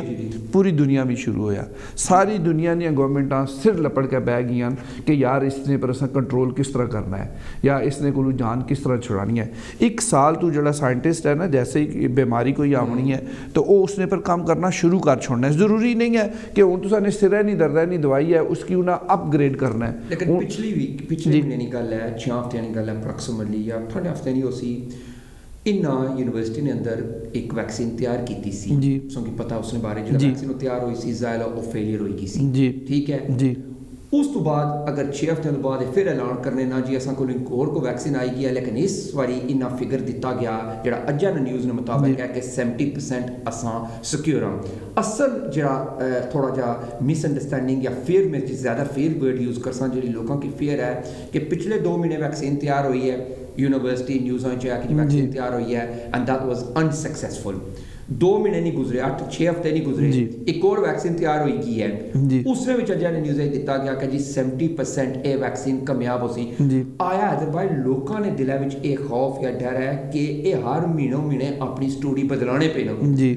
B: पूरी दुनिया में शुरू होया, सारी दुनिया दी गवर्नमेंटां सिर लपड़ के बह गई कि यार इसने पर असां कंट्रोल किस तरह करना है या इसने कोई जान किस तरह छुड़ानी है। एक साल तू जो साइंटिस्ट है ना, जैसे ही बीमारी कोई आवनी है तो वो उसने पर काम करना शुरू कर छोड़ना है। ज़रूरी नहीं है कि हूँ तुसां सिर नहीं दर्द है नहीं दवाई है उसकी उन्हें अपग्रेड करना है।
A: लेकिन पिछले महीने की गल है, 6 हफ्ते की गल है अप्रॉक्सीमेटली या 8 हफ्ते नहीं हो सी, इन्ना यूनिवर्सिटी ने अंदर एक वैक्सीन तैयार की सी जी, क्योंकि पता उसने बारे जो वैक्सीन तैयार हुई सी ज़ायला और फेलियर हुई सी जी, ठीक है जी। उस तो बाद अगर 6 हफ्ते बाद फिर ऐलान करने ना जी असा को होर को वैक्सीन आएगी है, लेकिन इस बारी इन्ना फिगर दिता गया जो अज्जा ने न्यूज़ ने मुताबिक है कि 70% असा सिक्योर हाँ। असल जो थोड़ा जा मिसअंडरस्टैंडिंग या फेयर में ज़्यादा फेयर वर्ड यूज़ कर सा जी लोगों की फेयर है कि पिछले 2 महीने वैक्सीन तैयार हुई है, यूनिवर्सिटी न्यूज़ कि वैक्सीन तैयार हुई है एंड दैट वाज अनसक्सेसफुल। 2 महीने नहीं गुजरे, 6 हफ्ते नहीं गुजरे, एक और वैक्सीन तैयार हुई की है, उसने भी अज्जा ने न्यूज़ दिता गया कि जी 70% ये वैक्सीन कामयाब हो सी। आया है भाई लोगों ने दिलों में एक खौफ या डर है कि ये हर महीने अपनी स्टोरी बदलाने पे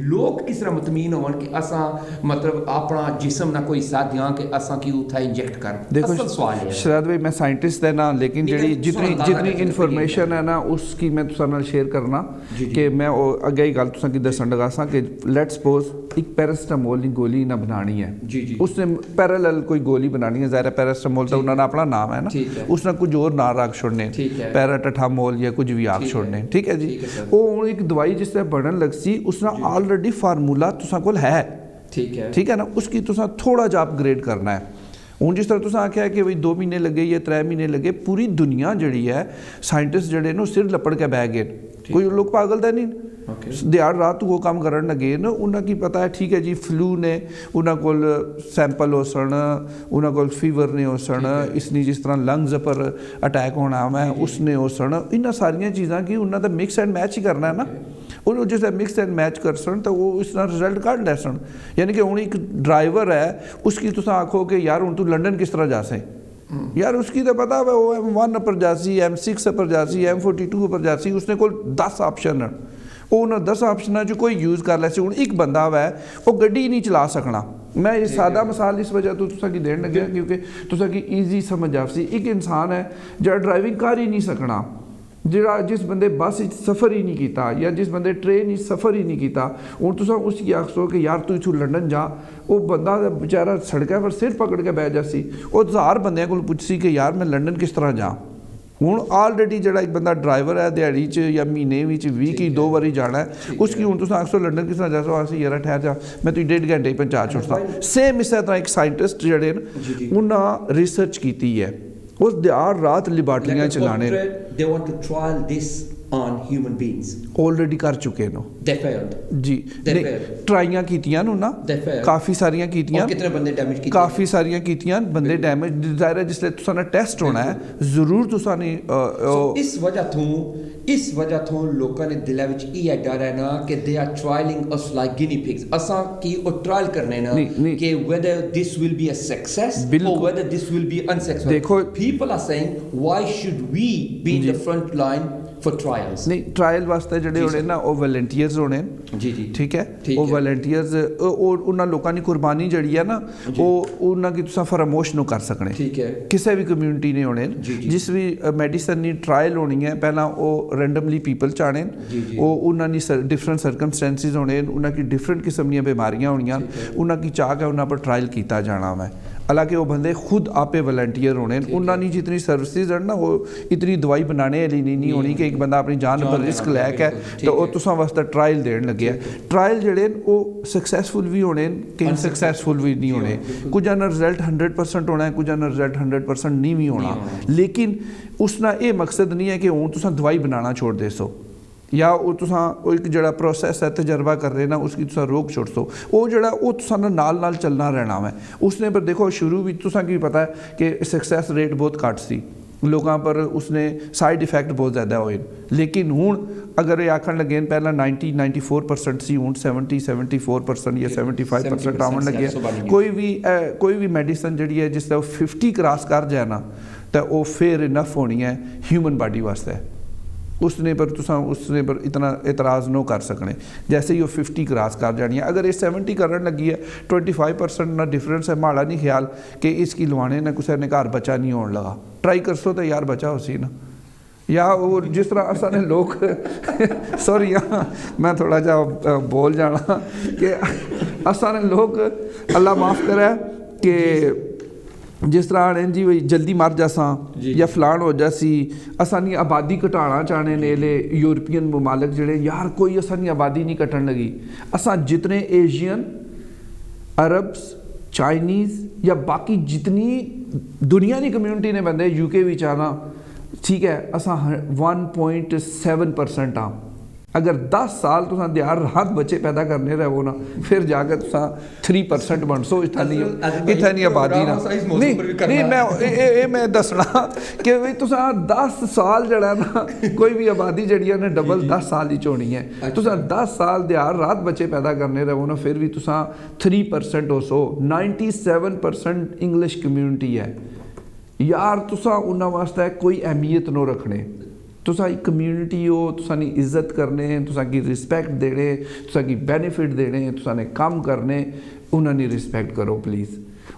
A: लोग किस तरह मुतमीन होवन कि असा मतलब अपना जिस्म ना कोई हिस्सा दियां कि असा की उठा इंजेक्ट कर।
B: देखो सवाल है शराद भाई, मैं साइंटिस्ट है ना, लेकिन जितनी इन्फॉर्मेशन है ना उसकी मैं तुसां नाल शेयर करना कि मैं अगे ही गल तुसां की दस्सण लगा कि लेट्स सपोज एक पैरासिटामोल की गोली ना बनानी है जी, उसने पैरेलल कोई गोली बनानी है, ज़ाहिर है पैरासिटामोल तो उन्होंने अपना नाम है ना, उसने कुछ और ना रख छोड़ने, पैराटामोल या कुछ भी आख छोड़ने, ठीक है जी। वो एक दवाई जिस तरह बनन लग सी उसने ऑलरेडी फार्मूला तुसां कोल है, ठीक है ना, उसकी तुसां थोड़ा जा अपग्रेड करना है। हूँ जिस तरह तुसें आख्या कि भाई 2 महीने लगे या 3 महीने लगे, पूरी दुनिया जी है साइंटिस्ट जड़े ने सिर लपड़ के बह गए, कोई लोग पागल तो नहीं दिहाड़ रात वो काम करन लगे न, उन्हें की पता है ठीक है जी फ्लू ने उन्होंने कोल सैंपल हो सन, उन्होंने कोल फीवर ने हो सन, इसने जिस तरह लंग्स पर अटैक होना है उसने हो सन, इन्ह सारिया चीज़ां की उन्होंने तो मिक्स एंड मैच ही करना है ना, उन्होंने जिस मिक्स एंड मैच कर सन तो वो इस तरह रिजल्ट काट लै सन। यानी कि हूँ एक ड्राइवर है उसकी तुम आखो कि यार हूँ तू लंडन किस तरह जा से, यार उसकी तो पता है वो M1 पर जासी, M6 पर जासी, M42 पर जासी, उसने कोल 10 ऑप्शन है, वो उन्होंने 10 ऑप्शनों जो कोई यूज़ कर लै। हूँ एक बंदा वै वो गड्डी नहीं चला सकना, मैं ये सादा मिसाल इस वजह तो तुसा की देन लगे क्योंकि तुसा की ईजी समझ आ सी। एक इंसान है जो ड्राइविंग कर ही नहीं सकना, जिहड़ा जिस बंदे बस सफ़र ही नहीं किया या जिस बंदे ट्रेन सफ़र ही नहीं किया, हूँ तुसा उसकी आखो कि यार तू इथों लंडन जा, वो बंदा बेचारा सड़कों पर सिर पकड़ के बह जासी, वो 1000 बंदे को पुछसी कि यार मैं लंडन किस तरह जा। हूँ ऑलरेडी जो एक बंदा ड्राइवर है दिहाड़ी या महीने में 20 की 2 बारी जाना है, उसकी हूँ तुम आखो लंडन किस तरह जा सो, आसी यार ठहर जा मैं तुझे 1.5 घंटे ही पहुँचा छोड़ता। सेम इस तरह एक साइंटिस्ट जड़े उन्हें रिसर्च की है, उस दिहाड़ रात लिबार्टियां चलाने
A: they want to trial this on human beings
B: already कर चुके नो
A: they failed
B: जी, ट्राइयां कीतियां नो ना, काफ़ी सारियां कीतियां,
A: कितने बंदे डैमेज कीते,
B: काफ़ी सारियां कीतियां, बंदे डैमेज ज़ाहिर है जिसले तुसां ना टेस्ट होना है ज़रूर तुसां ने
A: इस वजह तो लोगों ने दिलों में ये डर है ना कि they are trialling us like guinea pigs, असा की वो ट्रायल करने ना कि whether this will be a success or whether this will be unsuccessful। देखो people are saying why should we be in the front line for trials?
B: नहीं trial वास्ते जड़े होने ना वो वॉलंटियर्स होने जी जी, ठीक है, वो वॉलंटियर्स और उन्होंने लोगों की कुर्बानी जड़ी है ना वो उन्होंने की तुसा फरामोश न कर सकने, ठीक है, किसी भी कम्यूनिटी ने होने जिस भी मेडिसिन की ट्रायल होनी है पहला वो रेंडमली पीपल चाहने, वो उन्होंने डिफरेंट सर्कमस्टेंसिस होने, उन्होंने डिफरेंट किस्म दी बीमारियां होनियां, उन्होंने चाह के उन्होंने पर ट्रायल किया जाना है। हालांकि वो बंदे खुद आपे वॉलंटियर होने, उन्होंने जितनी सर्विसेज है ना वो इतनी दवाई बनाने वाली नहीं होनी कि एक बंदा अपनी जान पर रिस्क लैके तो वो तुसा वास्ते ट्रायल देन लगे। ट्रायल जड़े वो सक्सैसफुल भी होने कई सक्सैसफुल भी नहीं होने, कुछ ना रिजल्ट 100% होना है, कुछ ना रिजल्ट 100% नहीं भी होना, लेकिन उसका ये मकसद नहीं है कि हूँ तुसा दवाई बनाना छोड़ दे सो, या वो तुसां वो एक जड़ा प्रोसैस है तजर्बा कर रहे ना उसकी तुसां रोक छुड़ सो वो जड़ा वो तुसां नाल चलना रहना है उसने पर देखो शुरू भी तुसां की पता है कि सक्सैस रेट बहुत घट सी लोगों पर उसने साइड इफेक्ट बहुत ज़्यादा होए लेकिन हुण अगर ये आखन लगे पहला 90-94% सी हुण 70-74% या 75% आवन लगे कोई भी मेडिसिन जी है जिससे 50 क्रॉस कर जाए ना तो वो फेयर इनफ होनी है ह्यूमन बॉडी वास्ते उसने पर इतना एतराज़ नो कर सकने जैसे ही वो 50 क्रॉस कर जानी है अगर ये 70 करन लगी है 25% ना डिफरेंस है माड़ा नहीं ख्याल कि इसकी लवाने ना किसी ने घर बच्चा नहीं होने लगा ट्राई कर सो तो यार बच्चा हो सी ना या वो जिस तरह असाने लोग सॉरी यहाँ मैं थोड़ा जा बोल जाना कि असाने लोग अल्लाह माफ़ करे कि जिस तरह जी वही जल्दी मर जासा या फलान हो जासी असानी आबादी घटाना चाहने ने ले यूरोपियन ममालिक जड़े यार कोई असानी आबादी नहीं घटन लगी असा जितने एशियन अरब्स चाइनीज़ या बाकी जितनी दुनिया की कम्यूनिटी ने बंदे यूके भी आना ठीक है असा 1.7% हाँ अगर 10 साल तुसा यार रात बच्चे पैदा करने रहो ना फिर जाकर तुसा 3% बन सो इतनी आबादी ना नहीं मैं दसना कि भाई तुसा 10 साल जड़ा ना कोई भी आबादी जड़ी ने डबल 10 साल ही होनी है तुसा 10 साल यार रात बच्चे पैदा करने रहो ना फिर भी तुसा 3% हो सो 97% इंग्लिश कम्यूनिटी है यार तुसा उन्होंने वास्ते कोई अहमियत नो रखने तुसा एक कम्यूनिटी हो तुसा नी इज्जत करने तुसा की रिस्पैक्ट देने तुसा की बेनिफिट देने तुसा ने काम करने उन्होंने रिस्पैक्ट करो प्लीज़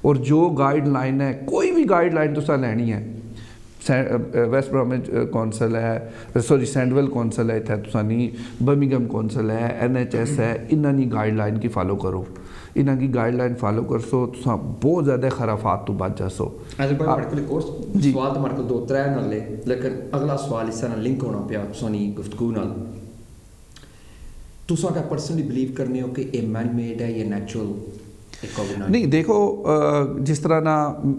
B: और जो गाइडलाइन है कोई भी गाइडलाइन तुसा लैनी है वेस्ट ब्रोमिच कौंसल है सॉरी सैंडवेल कौंसल है इतना तुसा नी बर्मिंघम कौंसल है NHS है इन्होंने गाइडलाइन की फॉलो करो इन्हों की गाइडलाइन फॉलो कर सो तुसा बहुत ज़्यादा खराफात तो बच जा सो
A: सवाल तो मारे को 2-3 नाले लेकिन अगला सवाल इस तरह लिंक होना पिया सोनी गुफ्तगू नाल तुसा क्या पर्सनली बिलीव करने हो कि ये मैन मेड है या नेचुरल
B: नहीं देखो जिस तरह ना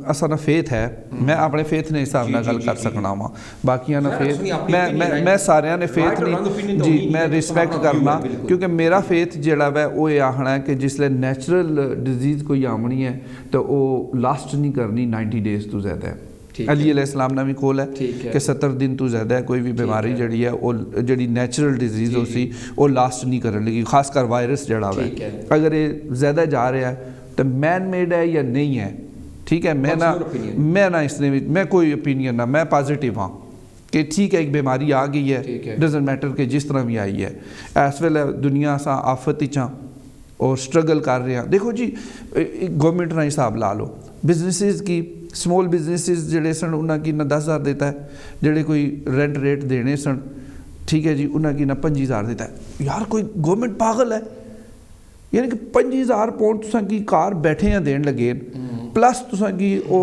B: असा ना फेथ है मैं अपने फेथ ने हिसाब ना गल कर सकना वा बाकियां ना फेथ मैं सारे ने फेथ नहीं जी मैं रिस्पैक्ट करना क्योंकि मेरा फेथ जड़ा वै वो ये आखना है कि जिसले नेचुरल डिजीज़ कोई आमनी है तो वो लास्ट नहीं करनी 90 डेज तो ज़्यादा है अली अलैहिस्सलाम ना भी कोल है कि 70 दिन तो ज़्यादा है कोई भी बीमारी जड़ी है वो जड़ी नेचुरल डिजीज़ हो सी वो लास्ट नहीं करने लगी खासकर वायरस जड़ा है अगर ये ज़्यादा जा रहा है तो मैन मेड है या नहीं है ठीक है मैं ना इसने मैं कोई ओपिनियन ना मैं पॉजिटिव हाँ कि ठीक है एक बीमारी आ गई है डजंट मैटर कि जिस तरह भी आई है इस वेले दुनिया सा आफत चा और स्ट्रगल कर रहे हैं देखो जी गवर्नमेंट ना हिसाब ला लो बिजनेसिस की स्मॉल बिजनेसिस जड़े सन उन्हें की ना 10,000 देता है जड़े कोई रेंट रेट देने सन ठीक है जी उन्हें की ना 25,000 देता है यार कोई गवर्नमेंट पागल है यानी कि 25,000 पाउंड तुसा की कार बैठे हैं देन लगे प्लस तुसा की वो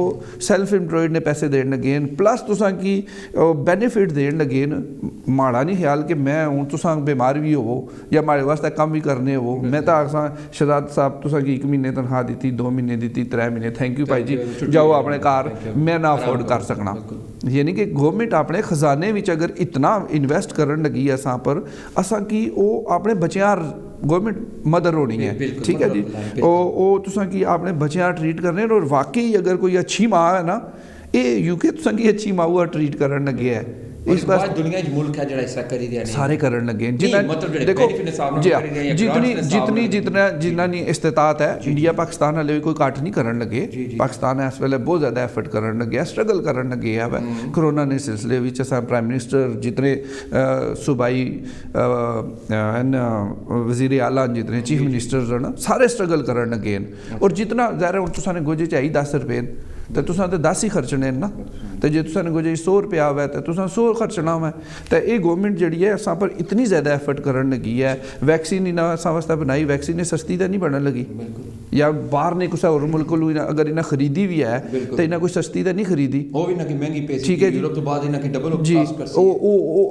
B: सैल्फ एम्प्लॉयड ने पैसे देन लगे प्लस तुसा की बेनिफिट देन लगे माड़ा नहीं ख्याल कि मैं हूँ तुसा बीमार भी हो या माड़े वास्ते कम भी करने हो मैं तो आखसा शहजाद साहब तुसा की 1 महीने तनख्वाह दी 2 महीने दी 3 महीने थैंक यू भाई जी जाओ अपने कार मैं ना अफोर्ड कर सकना यानी कि गवर्नमेंट अपने खजाने में अगर इतना इन्वेस्ट करन लगी है असा पर असा की वो अपने बच्चों गवर्नमेंट मदर होनी है ठीक है जी वो तुसा की आपने बच्चों ट्रीट करने और वाकई अगर कोई अच्छी माँ है ना ये यूके तुसा की अच्छी माँ हुआ ट्रीट करन लगे है इस बार दुनिया च मुल्क है जड़ा इस तरह करी दिया सारे करन लगे देखो जितना नी इस्तेतात है इंडिया पाकिस्तान वाले कोई घट नहीं करन लगे पाकिस्तान इस वेले बहुत ज़्यादा एफर्ट करन लगे स्ट्रगल करन लगे है कोरोना ने सिलसिले विच असां प्राइम मिनिस्टर जितने सूबाई वजीर आला जितने चीफ मिनिस्टर्स हैं सारे स्ट्रगल करन लगे और जितना ज़ाहिर तुसा ने गोजे चाहिए 10 रुपये तो तुसा तो 10 ही खर्चने ना तो जे तुसा ने गोजे 100 रुपया हुआ तो तुसा 100 खर्चना हुआ तो ये गवर्नमेंट जी है असा पर इतनी ज़्यादा एफर्ट करन लगी है वैक्सीन इन्हें असा वास्ते बनाई वैक्सीन सस्ती तो नहीं बनने लगी या बाहर ने कुछ और मुल्क अगर इन्हें खरीदी भी है तो इन्हें कोई सस्ती तो नहीं खरीदी ठीक है जी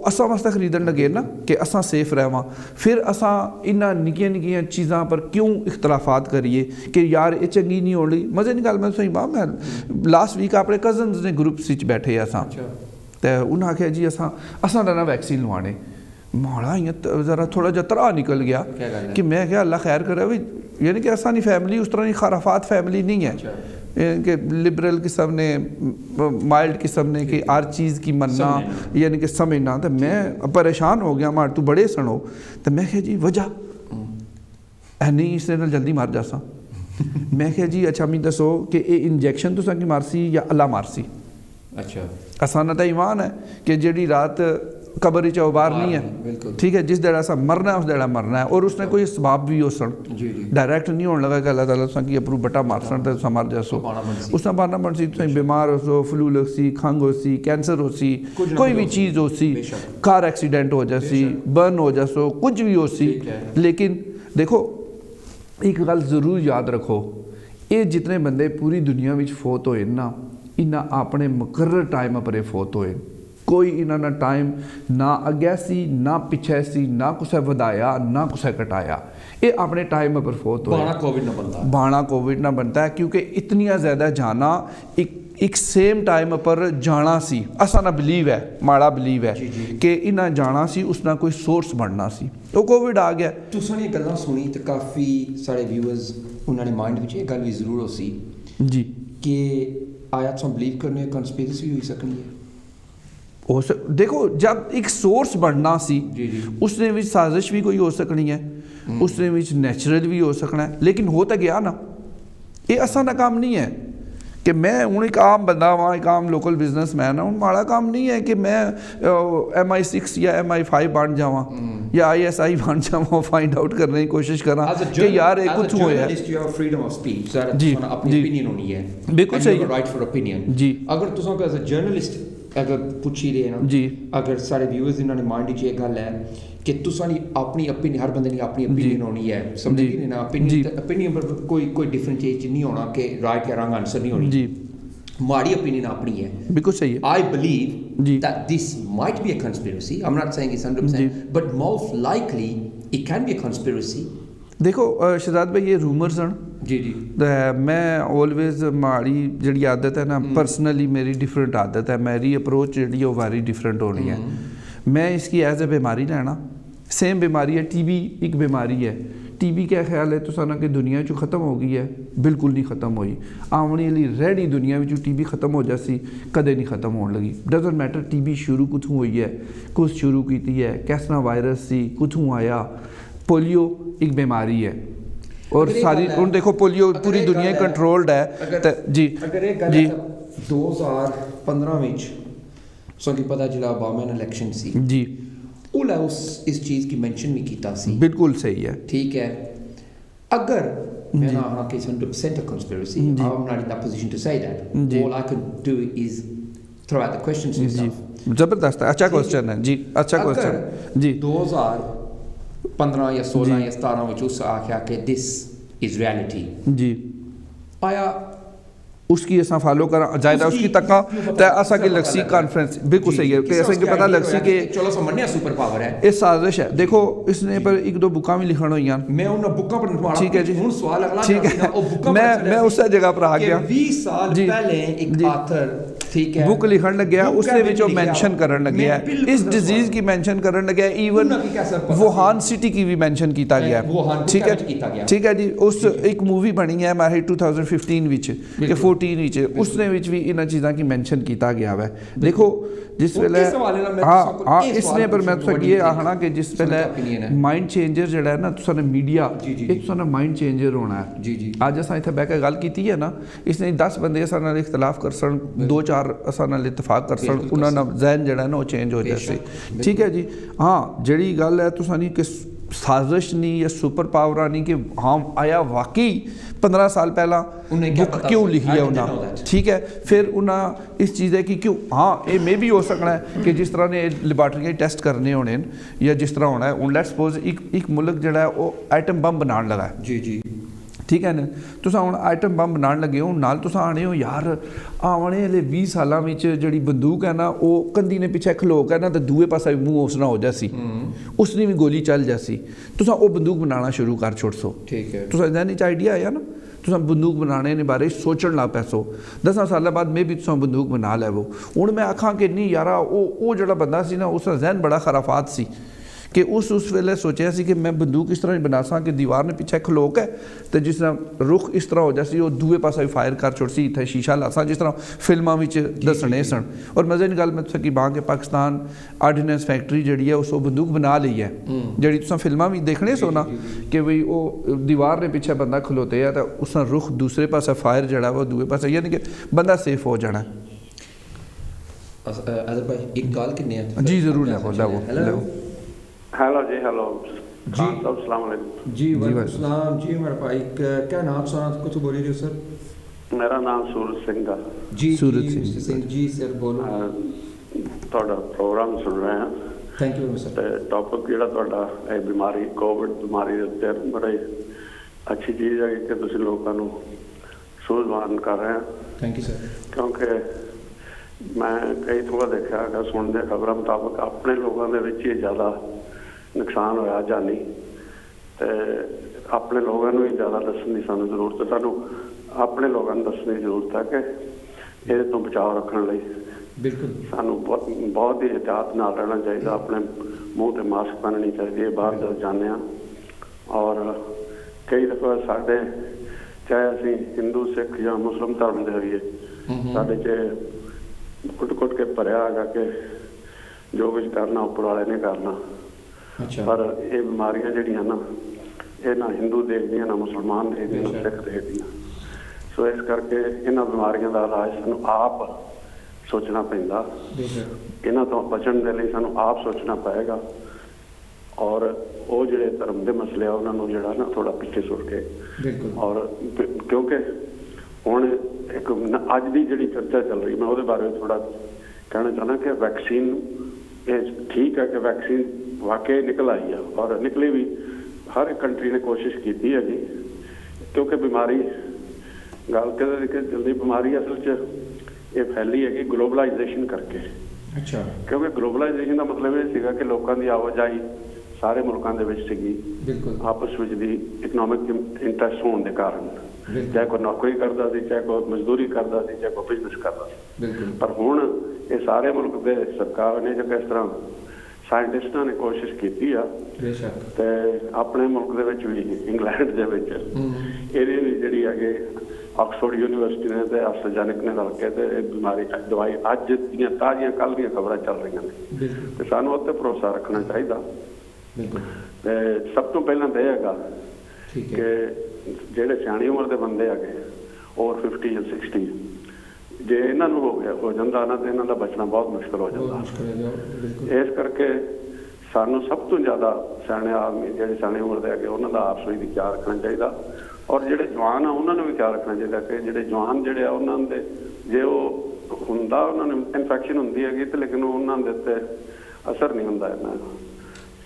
B: असा वास्ते खरीदन लगे ना कि असा सेफ रहवा फिर असा इन्होंने निक्कियां निक्कियां चीज़ों पर क्यों इख्तलाफात करिए कि यार ये चंगी नहीं हो रही मजे की गल मैं सही बात मैं लास्ट वीक अपने कजन्स ने ग्रुप बैठे असा तो उन्हें आख्या जी असा ना वैक्सीन लवाने माड़ा इ'यां ज़रा थोड़ा जा तरा निकल गया कि मैं क्या अल्लाह खैर करे भाई, यानी कि ऐसा नहीं फैमिली उस तरह की खराफात फैमिली नहीं है कि लिबरल किस्म ने माइल्ड किस्म ने कि हर चीज़ की मनना यानी कि समझना। तो मैं परेशान हो गया मार तू बड़े सनो, तो मैं क्या जी वजह नहीं इसने नाल जल्दी मार जासा। मैं क्या जी अच्छा मी दसो कि ये इंजैक्शन तुसा की मारसी या अल्लाह मारसी?
A: अच्छा
B: असाना तो ईमान है कि जेड़ी रात कबर च बाहर नहीं है, ठीक है, जिस देड़ा सा मरना है उस देड़ा मरना है। और उसने कोई इसबाब भी हो सन, डायरैक्ट नहीं होने लगा कि अल्लाह ताला तुसा की अपरू बटा मार सन तो मर जासो। उसने बारना बन सी तुम बीमार हो सो, फ्लू लग सी, खंघ हो सी, कैंसर हो सी, कोई भी चीज़ हो सी, कार एक्सीडेंट हो जासी, बर्न हो जासो, कुछ भी हो सी। लेकिन देखो एक गल जरूर याद रखो, ये जितने बंदे पूरी दुनिया में फौत होए ना, इन्हें अपने मुकर्रर टाइम पर फौत होए। कोई इन्होंने टाइम ना अगे सी ना पिछे सी, ना कुछ वधाया ना कुछ घटाया, ये अपने टाइम पर फौत होए। बाणा कोविड ना बनता है क्योंकि इतनिया ज़्यादा जाना एक सेम टाइम पर जाना सी। असा ना बिलीव है, माड़ा बिलीव है कि इन्हें जाना सी, उसना कोई सोर्स बनना सी, तो कोविड आ गया।
A: तुसां ये गल्लां सुनी तो काफ़ी सारे व्यूअर्स उन्होंने माइंड में ये गल भी जरूर हो सी
B: जी
A: कि आया तुम बिलीव करने कंस्पिरेसी हुई सकनी है।
B: देखो जब एक सोर्स बनना सी, उसने भी साजिश भी कोई हो सकनी है, उसने भी नेचुरल भी हो सकना है, लेकिन हो तो गया ना। ये आसान काम नहीं है कि मैं हूँ एक आम बंदा वहाँ एक आम लोकल बिजनेसमैन हूँ, माड़ा काम नहीं है कि मैं MI6 या MI5 बन जावा या ISI बन जावा, फाइंड आउट करने की कोशिश करा कि यार एक कुछ हुआ है।
A: जी अपनी ओपिनियन होनी है,
B: बिल्कुल सही,
A: राइट फॉर ओपिनियन
B: जी।
A: अगर तुसां को एज अ जर्नलिस्ट अगर पुछी रहे ना
B: जी,
A: अगर सारे व्यूअर्स इन्होंने माइंड च ये गल है कि तुसां दी अपनी ओपिनियन, हर बंदे दी अपनी ओपिनियन होनी है, समझ नहीं ना ओपिनियन पर कोई डिफरेंट चीज नहीं होना कि राइट या रॉन्ग आंसर नहीं होनी जी। माड़ी ओपिनियन अपनी है, बिल्कुल सही है। I believe that this might be a conspiracy, I am not saying it's 100%, but most likely it can be a conspiracy.
B: देखो शहजाद भाई ये रूमर्स हैं
A: जी जी,
B: मैं ऑलवेज माड़ी जी आदत है ना, पर्सनली मेरी डिफरेंट आदत है, मेरी अप्रोच जी वेरी डिफरेंट होनी है। मैं इसकी एज ए बीमारी लेना, सेम बीमारी है, TB एक बीमारी है। TB क्या ख्याल है तुसा ना कि दुनिया चो ख़त्म हो गई है? बिल्कुल नहीं ख़त्म हुई, आने वाली रहनी दुनिया में TB ख़त्म हो जासी, कदे नहीं ख़त्म होने लगी। डजंट मैटर TB शुरू कुथों हुई है, कुछ शुरू की है, कैसना वायरस सी कुथों आया, पोलियो एक बीमारी है और सारी हूँ देखो पोलियो पूरी दुनिया कंट्रोल्ड है जी जी।
A: 2015 में सो की पता चला ओबामा इलेक्शन सी
B: जी,
A: उला उस इस चीज़ की मेंशन भी कीता सी,
B: बिल्कुल सही है, ठीक
A: है। अगर मैं ना हाँ कि 100% a conspiracy, I'm not in that position to say that. All I could do is throw out the questions and stuff.
B: जबरदस्त है, अच्छा क्वेश्चन है जी, अच्छा क्वेश्चन जी।
A: 2015 या 16 या 17 में उस आख्या कि दिस इज रियलिटी
B: जी,
A: आया
B: उसकी असा फॉलो करा जायदा उसकी तका ते असा के लक्सी कॉन्फ्रेंस बिल्कुल सही है कि ऐसे कि पता लक्सी के
A: चलो समझने सुपर पावर है,
B: ये साजिश है। देखो इसने पर एक दो बुका भी लिखण होई
A: मैं उन बुका पर मारा,
B: ठीक है जी,
A: हुन सवाल अगला
B: ठीक है, मैं उस जगह पर आ गया
A: 20 साल पहले एक ऑथर ठीक है
B: बुक लिखण लग गया, उसने विचो मेंशन करन लग गया इस डिजीज की मेंशन करन लग गया, इवन वुहान सिटी की भी मेंशन कीता गया, ठीक है ठीक है जी। उस एक मूवी बनी है माही 2015 विच के 14 विच, उसने विच भी इन चीज़ों की मेंशन किया गया है। देखो जिस वेले हाँ हाँ इसने पर मैं तो ये आखना कि जिस वेले माइंड चेंजर जड़ा है ना तुसाने मीडिया एक तुसाने माइंड चेंजर होना है जी जी। अज अस इत्थे बह के गल की है ना, इसने 10 बंदे असां नाल इख्तलाफ कर सन, 2-4 असां नाल इतफाक कर सन, उन्हां दा जहन जड़ा है ना वो चेंज हो जाए, ठीक है जी। हाँ जड़ी गल है तुसानी कि साजिश नहीं या सुपर पावर नहीं कि हाँ आया वाकई 15 साल पहला बुक क्यों लिखी है उन्हें, ठीक है। फिर उन्हें इस चीज़ है कि क्यों हाँ ये मे भी हो सकना है कि जिस तरह ने लेबार्टरी टेस्ट करने होने या जिस तरह होना है उन लेट्स सपोज एक मुल्क जड़ा है वो आइटम बम बनाने लगा है जी जी, ठीक है ना। तुस हुण आइटम बम बनाने लगे हो, नाल तुस आने हो यार आने वाले 20 सालों में जी बंदूक है ना वो कंधी ने पिछे खलो के ना तो दूए पासा भी मूँह उसना हो जासी, उसने भी गोली चल जासी, तुस वो बंदूक बनाना शुरू कर छोड़सो, ठीक है। तुस जहन च आइडिया आया ना, तुस बंदूक बनाने ने बारे सोचण लग पैसो, 10 साल बाद में भी तुस बंदूक बना लैवो। हुण मैं आखां कि नहीं यार वो जड़ा बंदा सी ना उसका जहन बड़ा खराफात सी कि उस वेले सोचा सी कि मैं बंदूक इस तरह बना सा कि दीवार ने पिछे खलो के तो जिस तरह रुख इस तरह हो जासी वो दूए पासा भी फायर कर छोड़सी इत्थे शीशा लासा जिस तरह फिल्मां विच दसने सन। और मजे की गल मैं तुसें बां कि पाकिस्तान आर्डीनेंस फैक्ट्री जिहड़ी है उस बंदूक बना ली है जिहड़ी तुसां फिल्मां भी देखने सो ना कि बई वो दीवार ने पिछे बंदा खलोते है तो उस रुख दूसरे पासे फायर जड़ा वो दूए पासे यानी कि बंदा सेफ हो जाना।
A: अजहर भाई एक कॉल किन्ने हैं
B: जी जरूर ले बोला वो
D: हेलो जी हेलो जी अस्सलाम वालेकुम
A: जी वालेकुम सलाम जी मेरे भाई क्या नाम सुना कुछ बोल रहे हो सर?
D: मेरा नाम सूरज सिंह है
A: जी
B: सूरज
A: सिंह जी सर बोलो
D: ਤੁਹਾਡਾ ਪ੍ਰੋਗਰਾਮ ਸੁਣ ਰਹੇ ਹਾਂ
A: ਥੈਂਕ ਯੂ ਸਰ
D: ਤੇ ਟੌਪਿਕ ਜਿਹੜਾ ਤੁਹਾਡਾ ਇਹ ਬਿਮਾਰੀ ਕੋਵਿਡ ਬਿਮਾਰੀ ਦੇ ਉੱਤੇ ਬੜੀ ਅੱਛੀ ਚੀਜ਼ ਹੈ ਕਿ ਤੁਸੀਂ ਲੋਕਾਂ ਨੂੰ ਸੂਝਵਾਨ ਕਰ ਰਹੇ ਹੋ
A: ਥੈਂਕ ਯੂ ਸਰ
D: ਕਿਉਂਕਿ ਮੈਂ ਕਈ ਥੋੜਾ ਦੇਖਿਆ ਕਿ ਸੁਣਦੇ ਖਬਰਾਂ ਮੁਤਾਬਕ ਆਪਣੇ ਲੋਕਾਂ ਦੇ ਵਿੱਚ ਹੀ ਜ਼ਿਆਦਾ ਨੁਕਸਾਨ ਹੋਇਆ ਜਾਨੀ ਤੇ ਆਪਣੇ ਲੋਕਾਂ ਨੂੰ ਹੀ ਜ਼ਿਆਦਾ ਦੱਸਣ ਦੀ ਸਾਨੂੰ ਜ਼ਰੂਰਤ ਹੈ। ਸਾਨੂੰ ਆਪਣੇ ਲੋਕਾਂ ਨੂੰ ਦੱਸਣ ਦੀ ਜ਼ਰੂਰਤ ਹੈ ਕਿ ਇਹਦੇ ਤੋਂ ਬਚਾਅ ਰੱਖਣ ਲਈ
A: ਬਿਲਕੁਲ ਸਾਨੂੰ
D: ਬਹੁਤ ਹੀ ਇਹਤਿਆਤ ਨਾਲ ਰਹਿਣਾ ਚਾਹੀਦਾ। ਆਪਣੇ ਮੂੰਹ ਤੇ ਮਾਸਕ ਪਹਿਨਣੀ ਚਾਹੀਦੀ ਹੈ ਬਾਹਰ ਜਦੋਂ ਜਾਂਦੇ ਹਾਂ। ਔਰ ਕਈ ਦਫਾ ਸਾਡੇ ਚਾਹੇ ਅਸੀਂ ਹਿੰਦੂ ਸਿੱਖ ਜਾਂ ਮੁਸਲਿਮ ਧਰਮ ਦੇ ਹੋਈਏ ਸਾਡੇ 'ਚ ਕੁੱਟ ਕੇ ਭਰਿਆ ਹੈਗਾ ਕਿ ਜੋ ਕੁਝ ਕਰਨਾ ਉੱਪਰ ਵਾਲੇ ਨੇ ਕਰਨਾ। ਪਰ ਇਹ ਬਿਮਾਰੀਆਂ ਜਿਹੜੀਆਂ ਨਾ ਇਹ ਨਾ ਹਿੰਦੂ ਦੇਖਦੀਆਂ ਨਾ ਮੁਸਲਮਾਨ ਦੇਖਦੀਆਂ ਨਾ ਸਿੱਖ ਦੇਖਦੀਆਂ। ਸੋ ਇਸ ਕਰਕੇ ਇਹਨਾਂ ਬਿਮਾਰੀਆਂ ਦਾ ਇਲਾਜ ਸਾਨੂੰ ਆਪ ਸੋਚਣਾ ਪੈਂਦਾ। ਇਹਨਾਂ ਤੋਂ ਬਚਣ ਦੇ ਲਈ ਸਾਨੂੰ ਆਪ ਸੋਚਣਾ ਪਏਗਾ। ਔਰ ਉਹ ਜਿਹੜੇ ਧਰਮ ਦੇ ਮਸਲੇ ਆ ਉਹਨਾਂ ਨੂੰ ਜਿਹੜਾ ਨਾ ਥੋੜਾ ਪਿੱਛੇ ਸੁੱਟ ਕੇ ਔਰ ਕਿਉਂਕਿ ਹੁਣ ਇੱਕ ਅੱਜ ਦੀ ਜਿਹੜੀ ਚਰਚਾ ਚੱਲ ਰਹੀ ਮੈਂ ਉਹਦੇ ਬਾਰੇ ਥੋੜਾ ਕਹਿਣਾ ਚਾਹੁੰਦਾ ਕਿ ਵੈਕਸੀਨ ਇਹ ਠੀਕ ਹੈ ਕਿ ਵੈਕਸੀਨ ਵਾਕਈ ਨਿਕਲ ਆਈ ਆ ਔਰ ਨਿਕਲੀ ਵੀ ਹਰ ਇੱਕ ਕੰਟਰੀ ਨੇ ਕੋਸ਼ਿਸ਼ ਕੀਤੀ ਹੈਗੀ ਕਿਉਂਕਿ ਬਿਮਾਰੀ ਗੱਲ ਕਰਦੇ ਕਿ ਜਲਦੀ ਬਿਮਾਰੀ ਅਸਲ 'ਚ ਇਹ ਫੈਲੀ ਹੈਗੀ ਗਲੋਬਲਾਈਜੇਸ਼ਨ ਕਰਕੇ। ਕਿਉਂਕਿ ਗਲੋਬਲਾਈਜੇਸ਼ਨ ਦਾ ਮਤਲਬ ਇਹ ਸੀਗਾ ਕਿ ਲੋਕਾਂ ਦੀ ਆਵਾਜਾਈ ਸਾਰੇ ਮੁਲਕਾਂ ਦੇ ਵਿੱਚ ਸੀਗੀ ਆਪਸ ਵਿੱਚ ਦੀ ਇਕਨੋਮਿਕ ਇੰਟਰਸਟ ਹੋਣ ਦੇ ਕਾਰਨ ਚਾਹੇ ਕੋਈ ਨੌਕਰੀ ਕਰਦਾ ਸੀ ਚਾਹੇ ਕੋਈ ਮਜ਼ਦੂਰੀ ਕਰਦਾ ਸੀ ਚਾਹੇ ਕੋਈ ਬਿਜ਼ਨਸ ਕਰਦਾ ਸੀ। ਪਰ ਹੁਣ ਇਹ ਸਾਰੇ ਮੁਲਕ ਦੇ ਸਰਕਾਰ ਨੇ ਜਾਂ ਕਿਸ ਤਰ੍ਹਾਂ ਸਾਇੰਟਿਸਟਾਂ ਨੇ ਕੋਸ਼ਿਸ਼ ਕੀਤੀ ਆ ਤੇ ਆਪਣੇ ਮੁਲਕ ਦੇ ਵਿੱਚ ਵੀ ਇੰਗਲੈਂਡ ਦੇ ਵਿੱਚ ਇਹਦੀ ਵੀ ਜਿਹੜੀ ਹੈਗੇ ਆਕਸਫੋਰਡ ਯੂਨੀਵਰਸਿਟੀ ਨੇ ਤੇ ਐਸਟਰਾਜੈਨਿਕ ਨੇ ਰਲ ਕੇ ਤੇ ਇਹ ਬਿਮਾਰੀ ਦਵਾਈ ਅੱਜ ਦੀਆਂ ਤਾਜ਼ੀਆਂ ਕੱਲ੍ਹ ਦੀਆਂ ਖਬਰਾਂ ਚੱਲ ਰਹੀਆਂ ਨੇ ਤੇ ਸਾਨੂੰ ਉੱਤੇ ਭਰੋਸਾ ਰੱਖਣਾ ਚਾਹੀਦਾ। ਤੇ ਸਭ ਤੋਂ ਪਹਿਲਾਂ ਤਾਂ ਇਹ ਹੈਗਾ ਕਿ ਜਿਹੜੇ ਸਿਆਣੀ ਉਮਰ ਦੇ ਬੰਦੇ ਹੈਗੇ ਓਵਰ 50 ਜਾਂ 60 ਜੇ ਇਹਨਾਂ ਨੂੰ ਹੋ ਜਾਂਦਾ ਨਾ ਤੇ ਇਹਨਾਂ ਦਾ ਬਚਣਾ ਬਹੁਤ ਮੁਸ਼ਕਿਲ ਹੋ ਜਾਂਦਾ। ਇਸ ਕਰਕੇ ਸਾਨੂੰ ਸਭ ਤੋਂ ਜ਼ਿਆਦਾ ਸਿਆਣੇ ਆਦਮੀ ਜਿਹੜੇ ਸਿਆਣੀ ਉਮਰ ਦੇ ਹੈਗੇ ਉਹਨਾਂ ਦਾ ਆਪਸ ਵਿੱਚ ਵੀ ਖਿਆਲ ਰੱਖਣਾ ਚਾਹੀਦਾ। ਔਰ ਜਿਹੜੇ ਜਵਾਨ ਆ ਉਹਨਾਂ ਨੂੰ ਵੀ ਖਿਆਲ ਰੱਖਣਾ ਚਾਹੀਦਾ ਕਿ ਜਿਹੜੇ ਜਵਾਨ ਜਿਹੜੇ ਆ ਉਹਨਾਂ ਦੇ ਜੇ ਉਹ ਹੁੰਦਾ ਉਹਨਾਂ ਨੂੰ ਇਨਫੈਕਸ਼ਨ ਹੁੰਦੀ ਹੈਗੀ ਤੇ ਲੇਕਿਨ ਉਹਨਾਂ ਦੇ ਉੱਤੇ ਅਸਰ ਨਹੀਂ ਹੁੰਦਾ ਇਹਨਾਂ ਦਾ।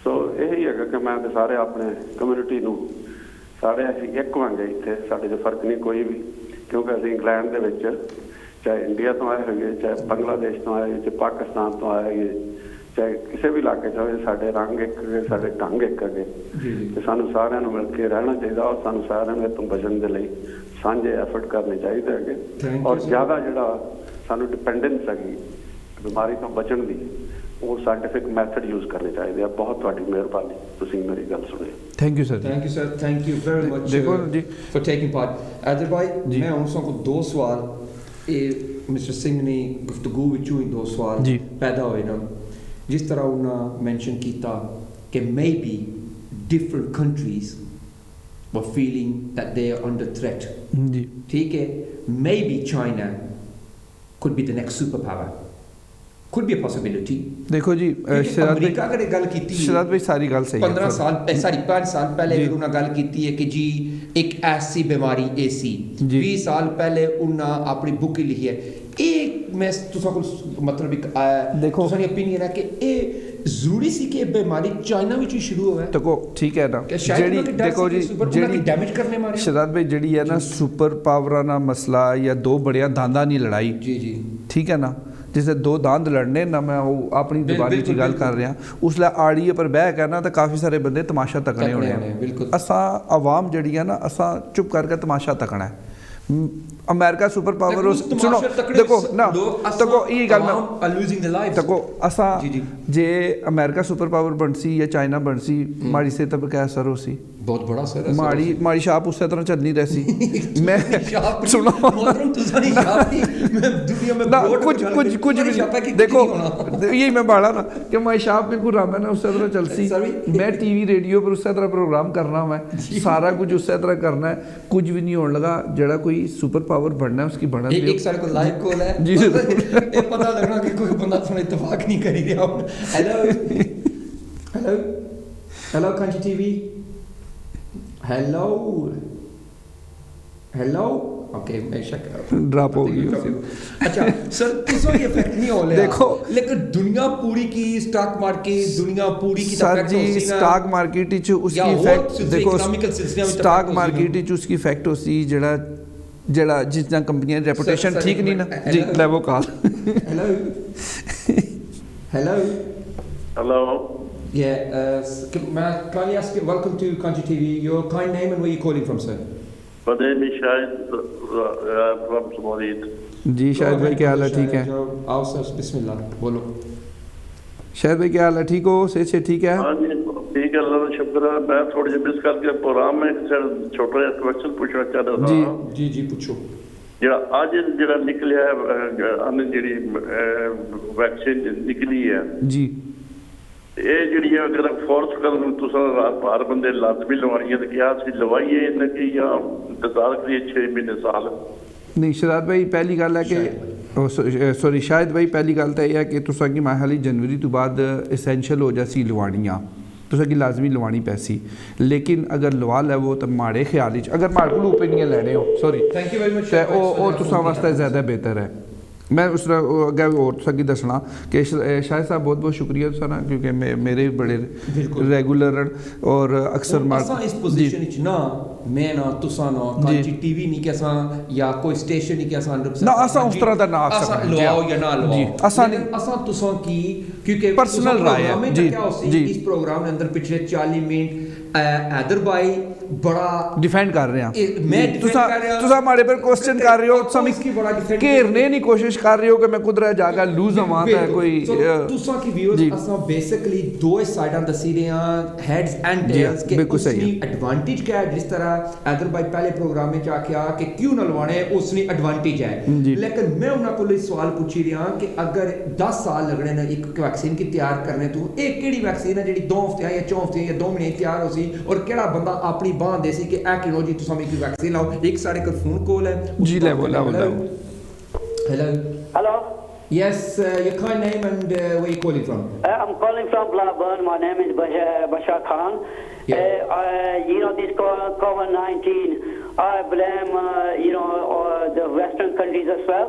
D: ਸੋ ਇਹੀ ਹੈਗਾ ਕਿ ਮੈਂ ਤੇ ਸਾਰੇ ਆਪਣੇ ਕਮਿਊਨਿਟੀ ਨੂੰ ਸਾਰੇ ਅਸੀਂ ਇੱਕ ਵਾਂਗੇ ਇੱਥੇ ਸਾਡੇ 'ਚ ਫਰਕ ਨਹੀਂ ਕੋਈ ਵੀ ਕਿਉਂਕਿ ਅਸੀਂ ਇੰਗਲੈਂਡ ਦੇ ਵਿੱਚ ਚਾਹੇ ਇੰਡੀਆ ਤੋਂ ਆਏ ਹੋਈਏ ਚਾਹੇ ਬੰਗਲਾਦੇਸ਼ ਤੋਂ ਆਏ ਚਾਹੇ ਪਾਕਿਸਤਾਨ ਤੋਂ ਆਏ ਹੋਈਏ ਚਾਹੇ ਕਿਸੇ ਵੀ ਇਲਾਕੇ 'ਚ ਹੋਵੇ ਸਾਡੇ ਰੰਗ ਇੱਕ ਹੈਗੇ ਸਾਡੇ ਢੰਗ ਇੱਕ ਹੈਗੇ ਤੇ ਸਾਨੂੰ ਸਾਰਿਆਂ ਨੂੰ ਮਿਲ ਕੇ ਰਹਿਣਾ ਚਾਹੀਦਾ ਔਰ ਸਾਨੂੰ ਸਾਰਿਆਂ ਨੂੰ ਇੱਥੋਂ ਬਚਣ ਦੇ ਲਈ ਸਾਂਝੇ ਐਫਰਟ ਕਰਨੇ ਚਾਹੀਦੇ ਹੈਗੇ। ਔਰ ਜ਼ਿਆਦਾ ਜਿਹੜਾ ਸਾਨੂੰ ਡਿਪੈਂਡੈਂਸ ਹੈਗੀ ਬਿਮਾਰੀ ਤੋਂ ਬਚਣ ਦੀ ਉਹ ਸਾਇੰਟੀਫਿਕ ਮੈਥਡ ਯੂਜ਼ ਕਰਨੇ ਚਾਹੀਦੇ ਆ। ਬਹੁਤ ਤੁਹਾਡੀ ਮਿਹਰਬਾਨੀ ਤੁਸੀਂ ਮੇਰੀ ਗੱਲ ਸੁਣੀ।
B: Thank you sir
A: thank you very much for taking part. Other भाई मैं उनसे को दो सवाल मिस्टर सिंह ने गुफ्तगू विचों ही दो सवाल पैदा होए ना जिस तरह उन्होंने मैंशन किया कि maybe different countries were feeling that they are under threat. ठीक है maybe China could be the next superpower could be a possibility।
B: देखो जी
A: अमेरिका कदे गल कीती
B: शराद भाई सारी गल सही है
A: 15 साल पहले उन्होंने गल कीती है कि जी एक ऐसी बीमारी ऐसी 20 साल पहले उन्होंने अपनी बुक लिखी है एक मैं तुसा को मतलब एक देखो तुसा ओपिनियन है कि ए जरूरी सी कि बीमारी चाइना विच शुरू होवे देखो
B: ठीक है ना जेडी देखो जी जेडी
A: डैमेज करने मारे
B: शराद भाई जेडी है ना सुपर पावरां ना मसला या दो बड़िया दांदा नहीं लड़ाई जी ठीक है ना जिसे दो दांद लड़ने ना मैं वो अपनी दुबारी की गल कर रहा उसलै आड़िए पर बह के ना तो काफ़ी सारे बंदे तमाशा तकने होने असा आवाम जड़ी है ना असा चुप करके तमाशा तकना है। अमेरिका सुपर पावर सुनो देखो ना देखो ये गल मैं देखो असा जे अमेरिका सुपर पावर बनसी या चाइना बनसी माड़ी सेहत पर क्या असर हो सी
A: बहुत बड़ा असर
B: माड़ी छाप उस तरह चलनी रहसी मैं सुनो ना कुछ भी देखो यही मैं बाड़ा ना कि माड़ी छाप बिल्कुल राम है ना उस तरह चलसी मैं टीवी रेडियो पर उस तरह प्रोग्राम करना मैं सारा कुछ उस तरह करना है कुछ भी नहीं होने लगा जड़ा कोई सुपर पावर बनना है उसकी बना
A: एक सारे को लाइव कॉल है जी ये पता लगना कि कोई बंदा थोड़ा इत्तेफाक नहीं कर रहा hello hello hello Kanchi TV hello hello okay मैं शक
B: ड्रॉप हो गई
A: अच्छा सर किसो ये इफेक्ट नहीं हो रहा
B: देखो
A: लेकिन दुनिया पूरी की स्टॉक मार्केट दुनिया पूरी की
B: सर जी स्टॉक मार्केट विच उसकी इफेक्ट देखो स्टॉक मार्केट विच उसकी इफेक्ट होसी जड़ा जड़ा जितना कंपनियां रेपुटेशन ठीक नहीं ना जी ले वो call
A: hello hello
D: hello
A: Yeah, can I ask you, welcome to Kanchi TV, your kind name and where you calling from, sir?
D: My name is Shahid from Somalia.
B: जी शाहिद भाई क्या हाल है ठीक है
A: आओ सर बिस्मिल्लाह बोलो
B: शाहिद भाई क्या हाल है ठीक हो से ठीक है
D: हाँ जी ठीक है अल्लाह का शुक्र है मैं थोड़ी सी मिस करके प्रोग्राम में छोटा सा क्वेश्चन पूछना चाह रहा था
A: जी पूछो
D: ਜਿਹੜਾ ਅੱਜ ਜਿਹੜਾ ਨਿਕਲਿਆ ਅਨ ਜਿਹੜੀ ਵੈਕਸੀਨ ਨਿਕਲੀ ਹੈ
B: ਜੀ
D: ਇਹ ਜਿਹੜੀ ਅਗਰ ਫੋਰਸ ਕਰਨ ਤੁਸੀਂ ਬਾਹਰ ਬੰਦੇ ਲੱਤ ਵੀ ਲਵਾਈਏ ਤਾਂ ਕਿਹਾ ਸੀ ਲਵਾਈਏ ਇਹਨਾਂ ਕੀ ਜਾਂ ਇੰਤਜ਼ਾਰ ਕਰੀਏ 6 ਮਹੀਨੇ ਸਾਲ
B: नहीं शराद भाई पहली गल है कि सॉरी शायद भाई पहली गल तो यह है कि तुसा की माहली जनवरी तो बाद एसेंशियल हो जासी लवानियाँ तुसा की लाजमी लवानी पैसी लेकिन अगर लवा लवो तो माड़े ख्याल अगर माड़े को ओपिनियन लैने हो sorry
A: thank you very much
B: और तुसा वास्ते ज़्यादा बेहतर है मैं उस अगे और तुसा की दसना कि शाहिद साहब बहुत बहुत शुक्रिया तुसा ना क्योंकि मेरे बड़े रेगुलर और अक्सर
A: इस पोजीशन विच ना मैं ना तुसा ना कांची टीवी नहीं कैसा या कोई स्टेशन नहीं कैसा
B: ना असा उस तरह दा ना
A: असा लवाओ या ना लवाओ
B: असा नहीं
A: असा तुसा की क्योंकि
B: पर्सनल राय है जी
A: इस प्रोग्राम के अंदर पिछले 40 मिनट हैदर भाई बड़ा
B: डिफेंड कर रहे हैं
A: मैं
B: तुसा हमारे पर क्वेश्चन कर रहे हो घेरने नहीं कोशिश कर रहे हो कि मैं कुदरा जागा लूज अमात है कोई
A: तुसा की व्यूअर्स असा बेसिकली दो साइडां दसी रहे हैं हेड्स एंड टेल्स के उसकी एडवांटेज क्या है जिस तरह हैदर भाई पहले प्रोग्राम में आख्या कि क्यों न लवाने उसनी एडवांटेज है लेकिन मैं उन्हां कोल सवाल पूछी रहा कि अगर 10 साल लगने ने एक वैक्सीन की तैयार करने तो एक केड़ी वैक्सीन है जेडी 2 हफ्ते या 4 हफ्ते या 2 महीने तैयार हो सी और केड़ा बंदा अपनी बांध दे सी कि ए किनो जी तुसा मेरी वैक्सीन लाओ एक सारे का फोन कॉल है
B: जी ले बोला
C: hello
A: yes your kind name and where you calling from
C: I'm calling from Blackburn my name is Bashar Khan you know this COVID-19 I blame the western countries as well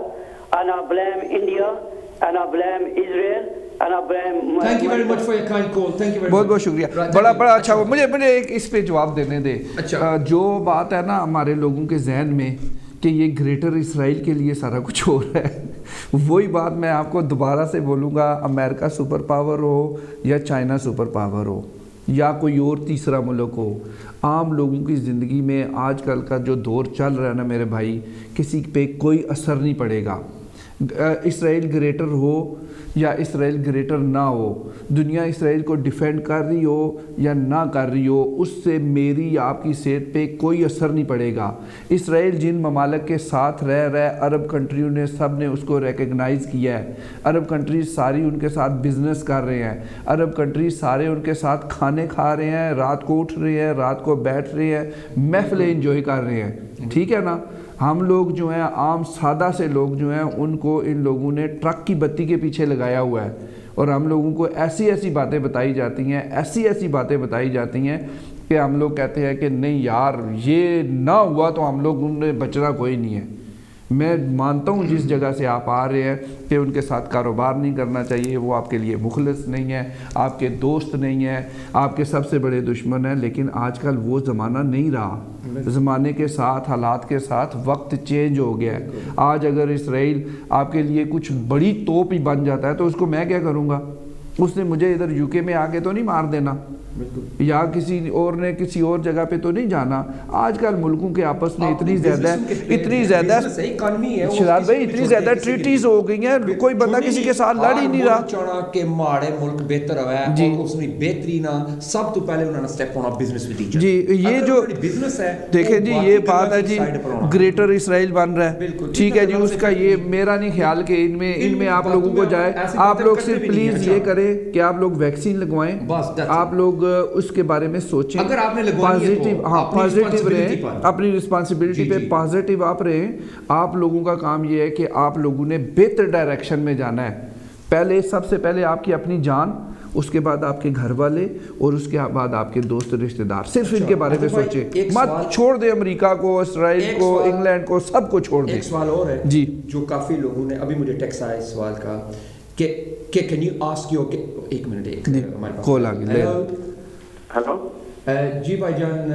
C: and I blame India and I blame Israel and I blame
A: thank you very much for your kind call thank you very
B: बहुत बहुत शुक्रिया बड़ा अच्छा मुझे एक इस पे जवाब देने दे जो बात है ना हमारे लोगों के जहन में कि ये ग्रेटर इसराइल के लिए सारा कुछ हो रहा है वही बात मैं आपको दोबारा से बोलूँगा अमेरिका सुपर पावर हो या चाइना सुपर पावर हो या कोई और तीसरा मुल्क हो आम लोगों की ज़िंदगी में आजकल का जो दौर चल रहा है ना मेरे भाई किसी पे कोई असर नहीं पड़ेगा इसराइल ग्रेटर हो या इसराइल ग्रेटर ना हो दुनिया इसराइल को डिफेंड कर रही हो या ना कर रही हो उससे मेरी या आपकी सेहत पे कोई असर नहीं पड़ेगा इसराइल जिन ममालिक के साथ रह रहा है अरब कंट्रियों ने सब ने उसको रिकग्नाइज़ किया है अरब कंट्रीज सारी उनके साथ बिज़नेस कर रहे हैं अरब कंट्रीज सारे उनके साथ खाने खा रहे हैं रात को उठ रहे हैं रात को बैठ रहे हैं महफिलें इंजॉय कर रहे हैं ठीक है ना हम लोग जो हैं आम सादा से लोग जो हैं उनको इन लोगों ने ट्रक की बत्ती के पीछे लगाया हुआ है और हम लोगों को ऐसी ऐसी बातें बताई जाती हैं ऐसी ऐसी बातें बताई जाती हैं कि हम लोग कहते हैं कि नहीं यार ये ना हुआ तो हम लोग उनमें बचना कोई नहीं है मैं मानता हूँ जिस जगह से आप आ रहे हैं कि उनके साथ कारोबार नहीं करना चाहिए वो आपके लिए मुखलिस नहीं है आपके दोस्त नहीं है आपके सबसे बड़े दुश्मन हैं लेकिन आजकल वो ज़माना नहीं रहा ज़माने के साथ हालात के साथ वक्त चेंज हो गया है आज अगर इसराइल आपके लिए कुछ बड़ी तोप ही बन जाता है तो उसको मैं क्या करूँगा उसने मुझे इधर यूके में आके तो नहीं मार देना, या किसी और ने किसी और जगह पे तो नहीं जाना। आजकल मुल्कों के आपस में इतनी ज़्यादा शराब भाई इतनी ज़्यादा ट्रीटीज हो गई हैं, कोई बंदा किसी के साथ लड़ ही नहीं रहा
A: कि माड़े मुल्क बेहतर हुआ है
B: जी।
A: और उसने बेहतरी ना सब तो पहले उन्होंने स्टेप होना बिजनेस विद ईच अदर।
B: जी ये जो
A: बिजनेस है
B: देखें जी, ये बात है जी, ग्रेटर इसराइल बन रहा है, ठीक है जी, उसका ये मेरा नहीं ख्याल कि इनमें आप लोगों को जाए। आप लोग सिर्फ प्लीज़ ये करें कि आप लोग वैक्सीन लगवाएं, आप लोग उसके बारे में सोचें,
A: अगर आपने लगवानी है
B: पॉजिटिव,
A: तो
B: हाँ पॉजिटिव
A: responsibility
B: रहें,
A: पर।
B: अपनी रिस्पॉन्सिबिलिटी पे पॉजिटिव आप रहें। आप लोगों का काम ये है कि आप लोगों ने बेहतर डायरेक्शन में जाना है। पहले सबसे पहले आपकी अपनी जान, उसके बाद आपके घर वाले और उसके बाद आपके दोस्त रिश्तेदार, सिर्फ इनके बारे में सोचें, मत छोड़ दे अमेरिका को, इसराइल को, इंग्लैंड को, सबको छोड़ दे।
A: एक सवाल और है
B: जी,
A: जो काफ़ी लोगों ने अभी मुझे टेक्स्ट आया इस सवाल का कि कैन यू आस्क योर, एक मिनट हमारे पास
B: कॉल आ गई।
D: हेलो
A: जी भाईजान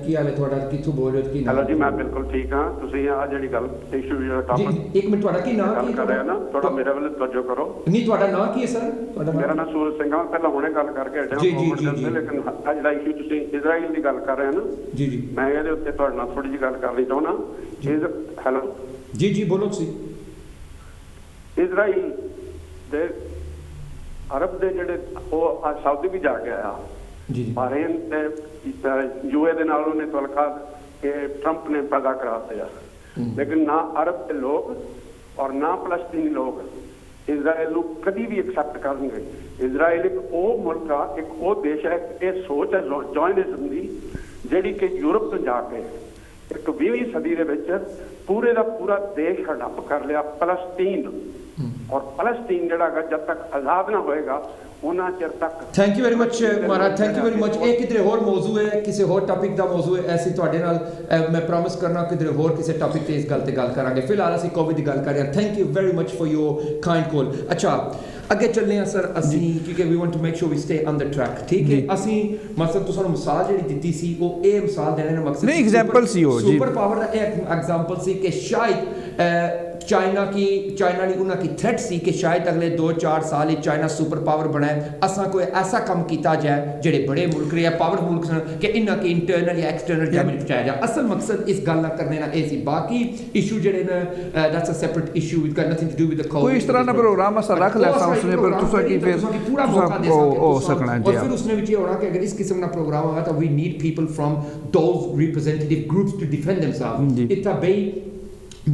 A: की हाल है ਤੁਹਾਡਾ ਕਿੱਥੋਂ ਬੋਲ ਰਹੇ ਹੋ ਕੀ
D: हेलो जी, मैं बिल्कुल ठीक हाँ। ਤੁਸੀਂ ਆ ਜਿਹੜੀ ਗੱਲ ਇਸ਼ੂ ਜਿਹੜਾ
A: ਜੀ
D: ਟਾਪਿਕ
A: ਇੱਕ ਮਿੰਟ ਤੁਹਾਡਾ ਕੀ ਨਾਮ
D: ਗੱਲ
A: ਕੀ
D: ਕਰ ਰਹੇ ਹੋ ਨਾ, ਥੋੜਾ ਮੇਰੇ ਵੱਲ ਤਵੱਜੋ ਕਰੋ।
A: ਨਹੀਂ ਤੁਹਾਡਾ ਨਾਮ ਕੀ ਹੈ ਸਰ ਤੁਹਾਡਾ
D: ਮੇਰਾ ਨਾਮ ਸੂਰਜ ਸਿੰਘ ਆ। ਪਹਿਲਾਂ ਹੁਣੇ ਗੱਲ ਕਰਕੇ ਹਟਿਆ
A: ਜੀ,
D: ਕੋਵਿਡ
A: ਜੀ,
D: ਦੇ ਉੱਤੇ,
A: ਜੀ।
D: ਲੇਕਿਨ ਆ ਜਿਹੜਾ ਇਸ਼ੂ ਤੁਸੀਂ ਇਜ਼ਰਾਈਲ ਦੀ ਗੱਲ ਕਰ ਰਹੇ ਹੋ ਨਾ,
A: ਜੀ ਜੀ
D: ਮੈਂ ਇਹਦੇ ਉੱਤੇ ਤੁਹਾਡੇ ਨਾਲ ਥੋੜੀ ਜਿਹੀ ਗੱਲ ਕਰਨੀ ਚਾਹੁੰਦਾ। ਹੈਲੋ
A: ਜੀ ਜੀ ਬੋਲੋ ਤੁਸੀਂ
D: ਇਜ਼ਰਾਈਲ ਦੇ ਅਰਬ ਦੇ ਜਿਹੜੇ ਉਹ ਸਾਊਦੀ ਵੀ ਜਾ ਕੇ ਆਇਆ,
A: ਜੀ ਜੀ
D: bahrein ਤੇ ਯੂਏ ਦੇ ਨਾਲ ਉਹਨੇ ਤਲਕਾ ਕਿ ट्रंप ने पैदा करा दिया। लेकिन ना अरब के लोग और ना फलस्तीनी लोग इजराइल ਨੂੰ कभी भी एक्सेप्ट करनगे। इजराइल एक वो मुल्क आ, एक वो देश है, ये सोच है जॉइनिज्म ਦੀ ਜਿਹੜੀ ਕਿ यूरोप ਤੋਂ ਜਾ ਕੇ ਇੱਕ 20ਵੀਂ ਸਦੀ ਦੇ ਵਿੱਚ ਪੂਰੇ ਦਾ ਪੂਰਾ ਦੇਸ਼ ਹੜਪ ਕਰ ਲਿਆ ਫਲਸਤੀਨ। और फलस्तीन ਜਿਹੜਾ जब तक आजाद ना होएगा ਉਹਨਾਂ ਚਿਰ ਤੱਕ।
A: Thank you very much Maharaj, thank you very much. ਇਹ ਕਿਧਰੇ ਹੋਰ ਮੌਜੂ ਹੈ, ਕਿਸੇ ਹੋਰ ਟੌਪਿਕ ਦਾ ਮੌਜੂ ਹੈ, ਐਸੀ ਤੁਹਾਡੇ ਨਾਲ ਮੈਂ ਪ੍ਰੋਮਿਸ ਕਰਨਾ ਕਿਧਰੇ ਹੋਰ ਕਿਸੇ ਟੌਪਿਕ ਤੇ ਇਸ ਗੱਲ ਤੇ ਗੱਲ ਕਰਾਂਗੇ। ਫਿਲਹਾਲ ਅਸੀਂ ਕੋਵਿਡ ਦੀ ਗੱਲ ਕਰ ਰਹੇ ਹਾਂ। Thank you very much for your kind call. ਅੱਛਾ ਅੱਗੇ ਚੱਲਦੇ ਹਾਂ ਸਰ ਅਸੀਂ, ਕਿਉਂਕਿ we want to make sure we stay on the track, ਠੀਕ ਹੈ। ਅਸੀਂ ਮਕਸਦ ਤੁਹਾਨੂੰ ਮਿਸਾਲ ਜਿਹੜੀ ਦਿੱਤੀ ਸੀ ਉਹ ਇਹ ਮਿਸਾਲ ਦੇਣੇ ਦਾ ਮਕਸਦ
B: ਨਹੀਂ ਐਗਜ਼ਾਮਪਲ ਸੀ ਉਹ ਜੀ,
A: ਸੁਪਰ ਪਾਵਰ ਦਾ ਇੱਕ ਐਗਜ਼ਾਮਪਲ ਸੀ ਕਿ ਸ਼ਾਇਦ चाइना ने उन्होंने थ्रेट सी कि शायद अगले 2-4 साल चाइना सुपर पावर बनाए, असा कोई ऐसा काम किया जाए जेडे बड़े मुल्क रहे पावर मुल्क सन कि इन्ना की इंटरनल या एक्सटर्नल डैमेज पहुंचाया जाए। असल मकसद इस गल ना करने ना ऐसी बाकी इशू जेडे ना that's a separate issue with got nothing to do with the covid.
B: कोई इस तरह ना प्रोग्राम असा रख लेसा उसने पर तुसा की फिर
A: पूरा मौका दे सके
B: हो सकना
A: और फिर उसने विच ये होना कि अगर इस किस्म का प्रोग्राम होगा तो we need people from those representative groups to defend themselves. इतना बेई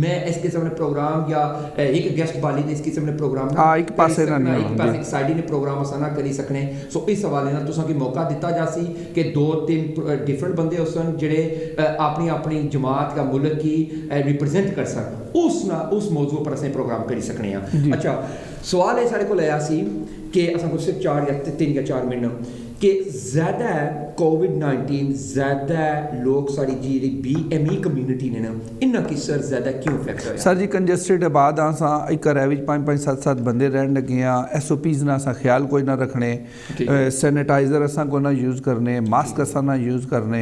A: मैं इस किस्म ने प्रोग्राम या एक गेस्ट बाली ने इस किस्म ने प्रोग्राम ना
B: एक पासे ना नहीं
A: एक पासे साइड ने प्रोग्राम असा ना करी सकने। सो इस हवाले ना तुसा की मौका दिता जासी कि 2-3 डिफरेंट बंदे उसन जेडे अपनी अपनी जमात का मुल्क की रिप्रेजेंट कर सकन, उस मौजू पर असें प्रोग्राम करी सकने हैं। अच्छा सवाल ये सारे को आया सी कि असां को सिर्फ 4 या 3 या 4 मिनट कि ज़्यादा कोविड-19 ज़्यादा लोग सारी जी BME कम्यूनिटी ने ना इन्ना की सर ज़्यादा क्यों इफेक्ट होया
B: सर जी? कंजस्टेड आबाद आसा एक घर विच 5-5 7-7 बंदे रहन लगे हैं। SOPs ना असा ख्याल कोई ना रखने, सैनिटाइज़र असा को ना यूज़ करने, मास्क असा ना यूज़ करने,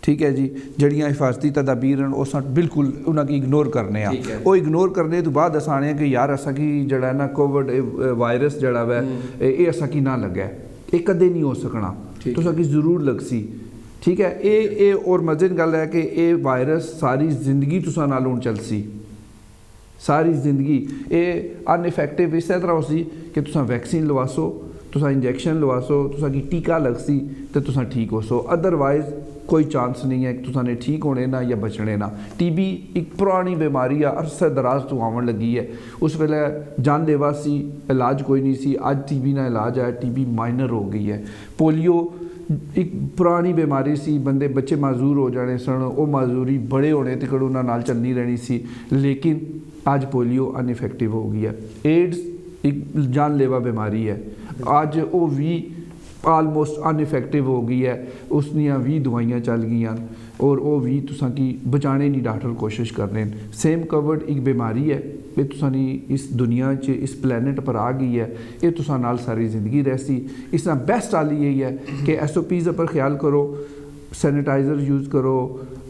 B: ठीक है जी। जड़ियाँ हिफाजती तदाबीर हैं उस बिल्कुल उन्होंने इग्नोर करने आ। वो इग्नोर करने तो बाद अस आने कि यार असा की जड़ा ना कोविड वायरस जड़ा वै ये असा की ना लग्या, ये कदे नहीं हो सकना, तो अस जरूर लगसी, ठीक है। ये और मजे की गल है कि ये वायरस सारी जिंदगी तुसा नाल हुण चलसी, सारी जिंदगी ये अनइफेक्टिव इस तरह होसी कि तुसा वैक्सीन लवासो, तुसा इंजैक्शन लवासो, तुसा की टीका लगसी तो तुसा ठीक हो सो, अदरवाइज कोई चांस नहीं है कि तुसा ने ठीक होने ना या बचने ना। TB एक पुरानी बीमारी है, अरसा दराज तो आवन लगी है, उस वेले जानलेवा सी, इलाज कोई नहीं सी, अज TB ना इलाज है, TB माइनर हो गई है। पोलियो एक पुरानी बीमारी सी, बंदे बच्चे माजूर हो जाने सन, वो माजूरी बड़े होने तक उन्हां नाल चलनी रहनी सी, लेकिन अज पोलियो अनइफेक्टिव हो गई है। एड्स एक जानलेवा बीमारी है, अज वो भी आलमोस्ट अनइफेक्टिव हो गई है, उसनियाँ 20 दवाइयाँ चल गई और वो भी तुसा की बचाने नहीं डॉक्टर कोशिश कर रहे हैं। सेम कोविड एक बीमारी है, ये तुसा नी इस दुनिया च इस प्लैनेट पर आ गई है, ये तुसा नाल सारी जिंदगी रहसी। इसका बेस्ट हाल यही है कि SOPs पर ख्याल करो, सैनिटाइज़र यूज़ करो,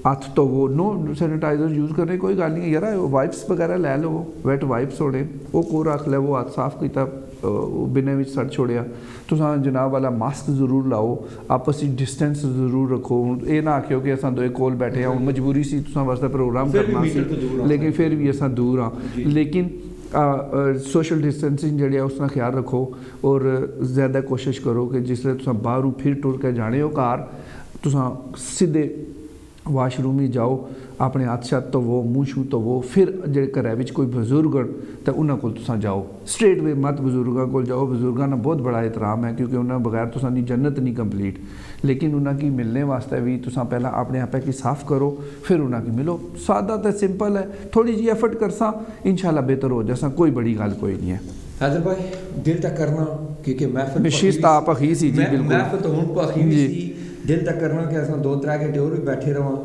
B: हथ धोवो, नो सैनिटाइज़र यूज़ करने कोई गल नहीं है यार, वाइप्स वगैरह लै लो, वैट वाइप्स होने वो को रख लै, वो हथ साफ किया बिना विच सड़ छोड़िया तुसां जनाब वाला मास्क जरूर लाओ आपस में डिस्टेंस जरूर रखो ये ना आखियो कि असां दोए कोल बैठे हैं मजबूरी सी तुसां वास्ते प्रोग्राम करना सी लेकिन फिर भी असां दूर हाँ लेकिन सोशल डिस्टेंसिंग जड़ी उसका ख्याल रखो और ज़्यादा कोशिश करो कि जिसले तुसां बाहरों फिर टुर के जाने हो घर तुसां सीधे वाशरूम ही जाओ अपने हथ शत धोवो मूँह शूह धोवो फिर जे घरै विच कोई बजुर्ग होन तो उन्हां कोल तुसां जाओ स्ट्रेट वे मत बजुर्गों कोल जाओ बजुर्गों का बहुत बड़ा एहतराम है क्योंकि उन्हें बगैर तुसां दी जन्नत नहीं कंप्लीट लेकिन उन्हां की मिलने वास्ते भी तुसां पहला अपने आप की साफ़ करो फिर उन्हां की मिलो सादा तो सिंपल है थोड़ी जी एफर्ट करसा इंशाल्लाह बेहतर हो जासा कोई बड़ी गल कोई नहीं है
A: हैदर भाई दिल तक करना क्योंकि महफिल
B: निश्चित आप अखी सी जी बिल्कुल
A: महफिल तो हुण पखी सी दिल तक करना कि असां 2-3 घंटे और भी बैठे रहां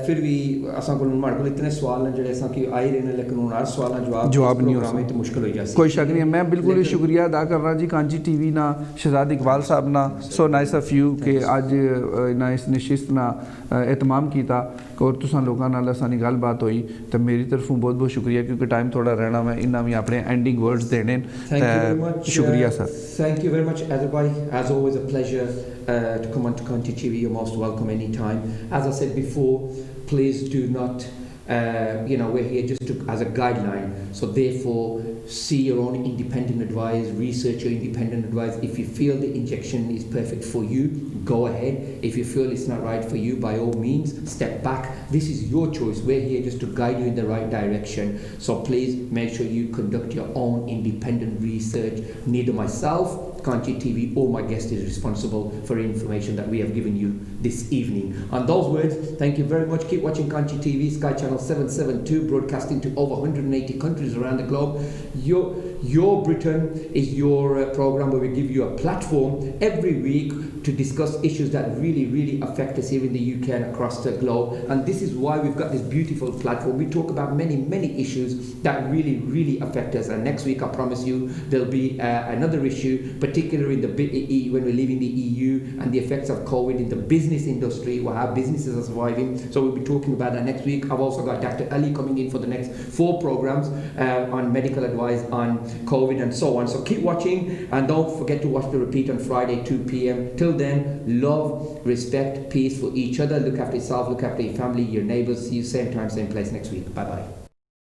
A: फिर भी असां को हमारे को इतने सवाल हैं जेडे असां की आई रहे हैं लेकिन हर सवाल जवाब नहीं हो सकता तो मुश्किल हो जाए
B: कोई शक नहीं है मैं बिल्कुल ही शुक्रिया अदा कर रहा जी कांची टीवी ना शहजाद इकबाल साहब ना सो नाइस ऑफ यू कि अज ना इस नशिस्त ना एहतमाम किया और तुसां लोगों नाल असानी गलबात हुई तो मेरी तरफों बहुत बहुत शुक्रिया क्योंकि टाइम थोड़ा रहना मैं इन्ना भी अपने एंडिंग वर्ड्स देने शुक्रिया sir
A: Thank you very much, Adil bhai. As always, a pleasure to come on to Conti TV. You're most welcome anytime. As I said before, please do not, we're here just as a guideline. So therefore, see your own independent advice, research your independent advice. If you feel the injection is perfect for you, go ahead. If you feel it's not right for you, by all means, step back. This is your choice. We're here just to guide you in the right direction. So please make sure you conduct your own independent research. Neither myself, Kanchi TV, or my guest is responsible for information that we have given you this evening. On those words, thank you very much. Keep watching Kanchi TV, Sky Channel 772, broadcasting to over 180 countries around the globe. Your Britain is your program where we give you a platform every week to discuss issues that really, really affect us here in the UK and across the globe. And this is why we've got this beautiful platform. We talk about many, many issues that really, really affect us. And next week, I promise you, there'll be another issue, particularly in the when we're leaving the EU and the effects of COVID in the business industry, or how businesses are surviving. So we'll be talking about that next week. I've also got Dr. Ali coming in for the next 4 programs on medical advice on COVID and so on. So keep watching and don't forget to watch the repeat on Friday 2 p.m. Till then, love, respect, peace for each other. Look after yourself, look after your family, your neighbors. See you same time, same place next week. Bye bye.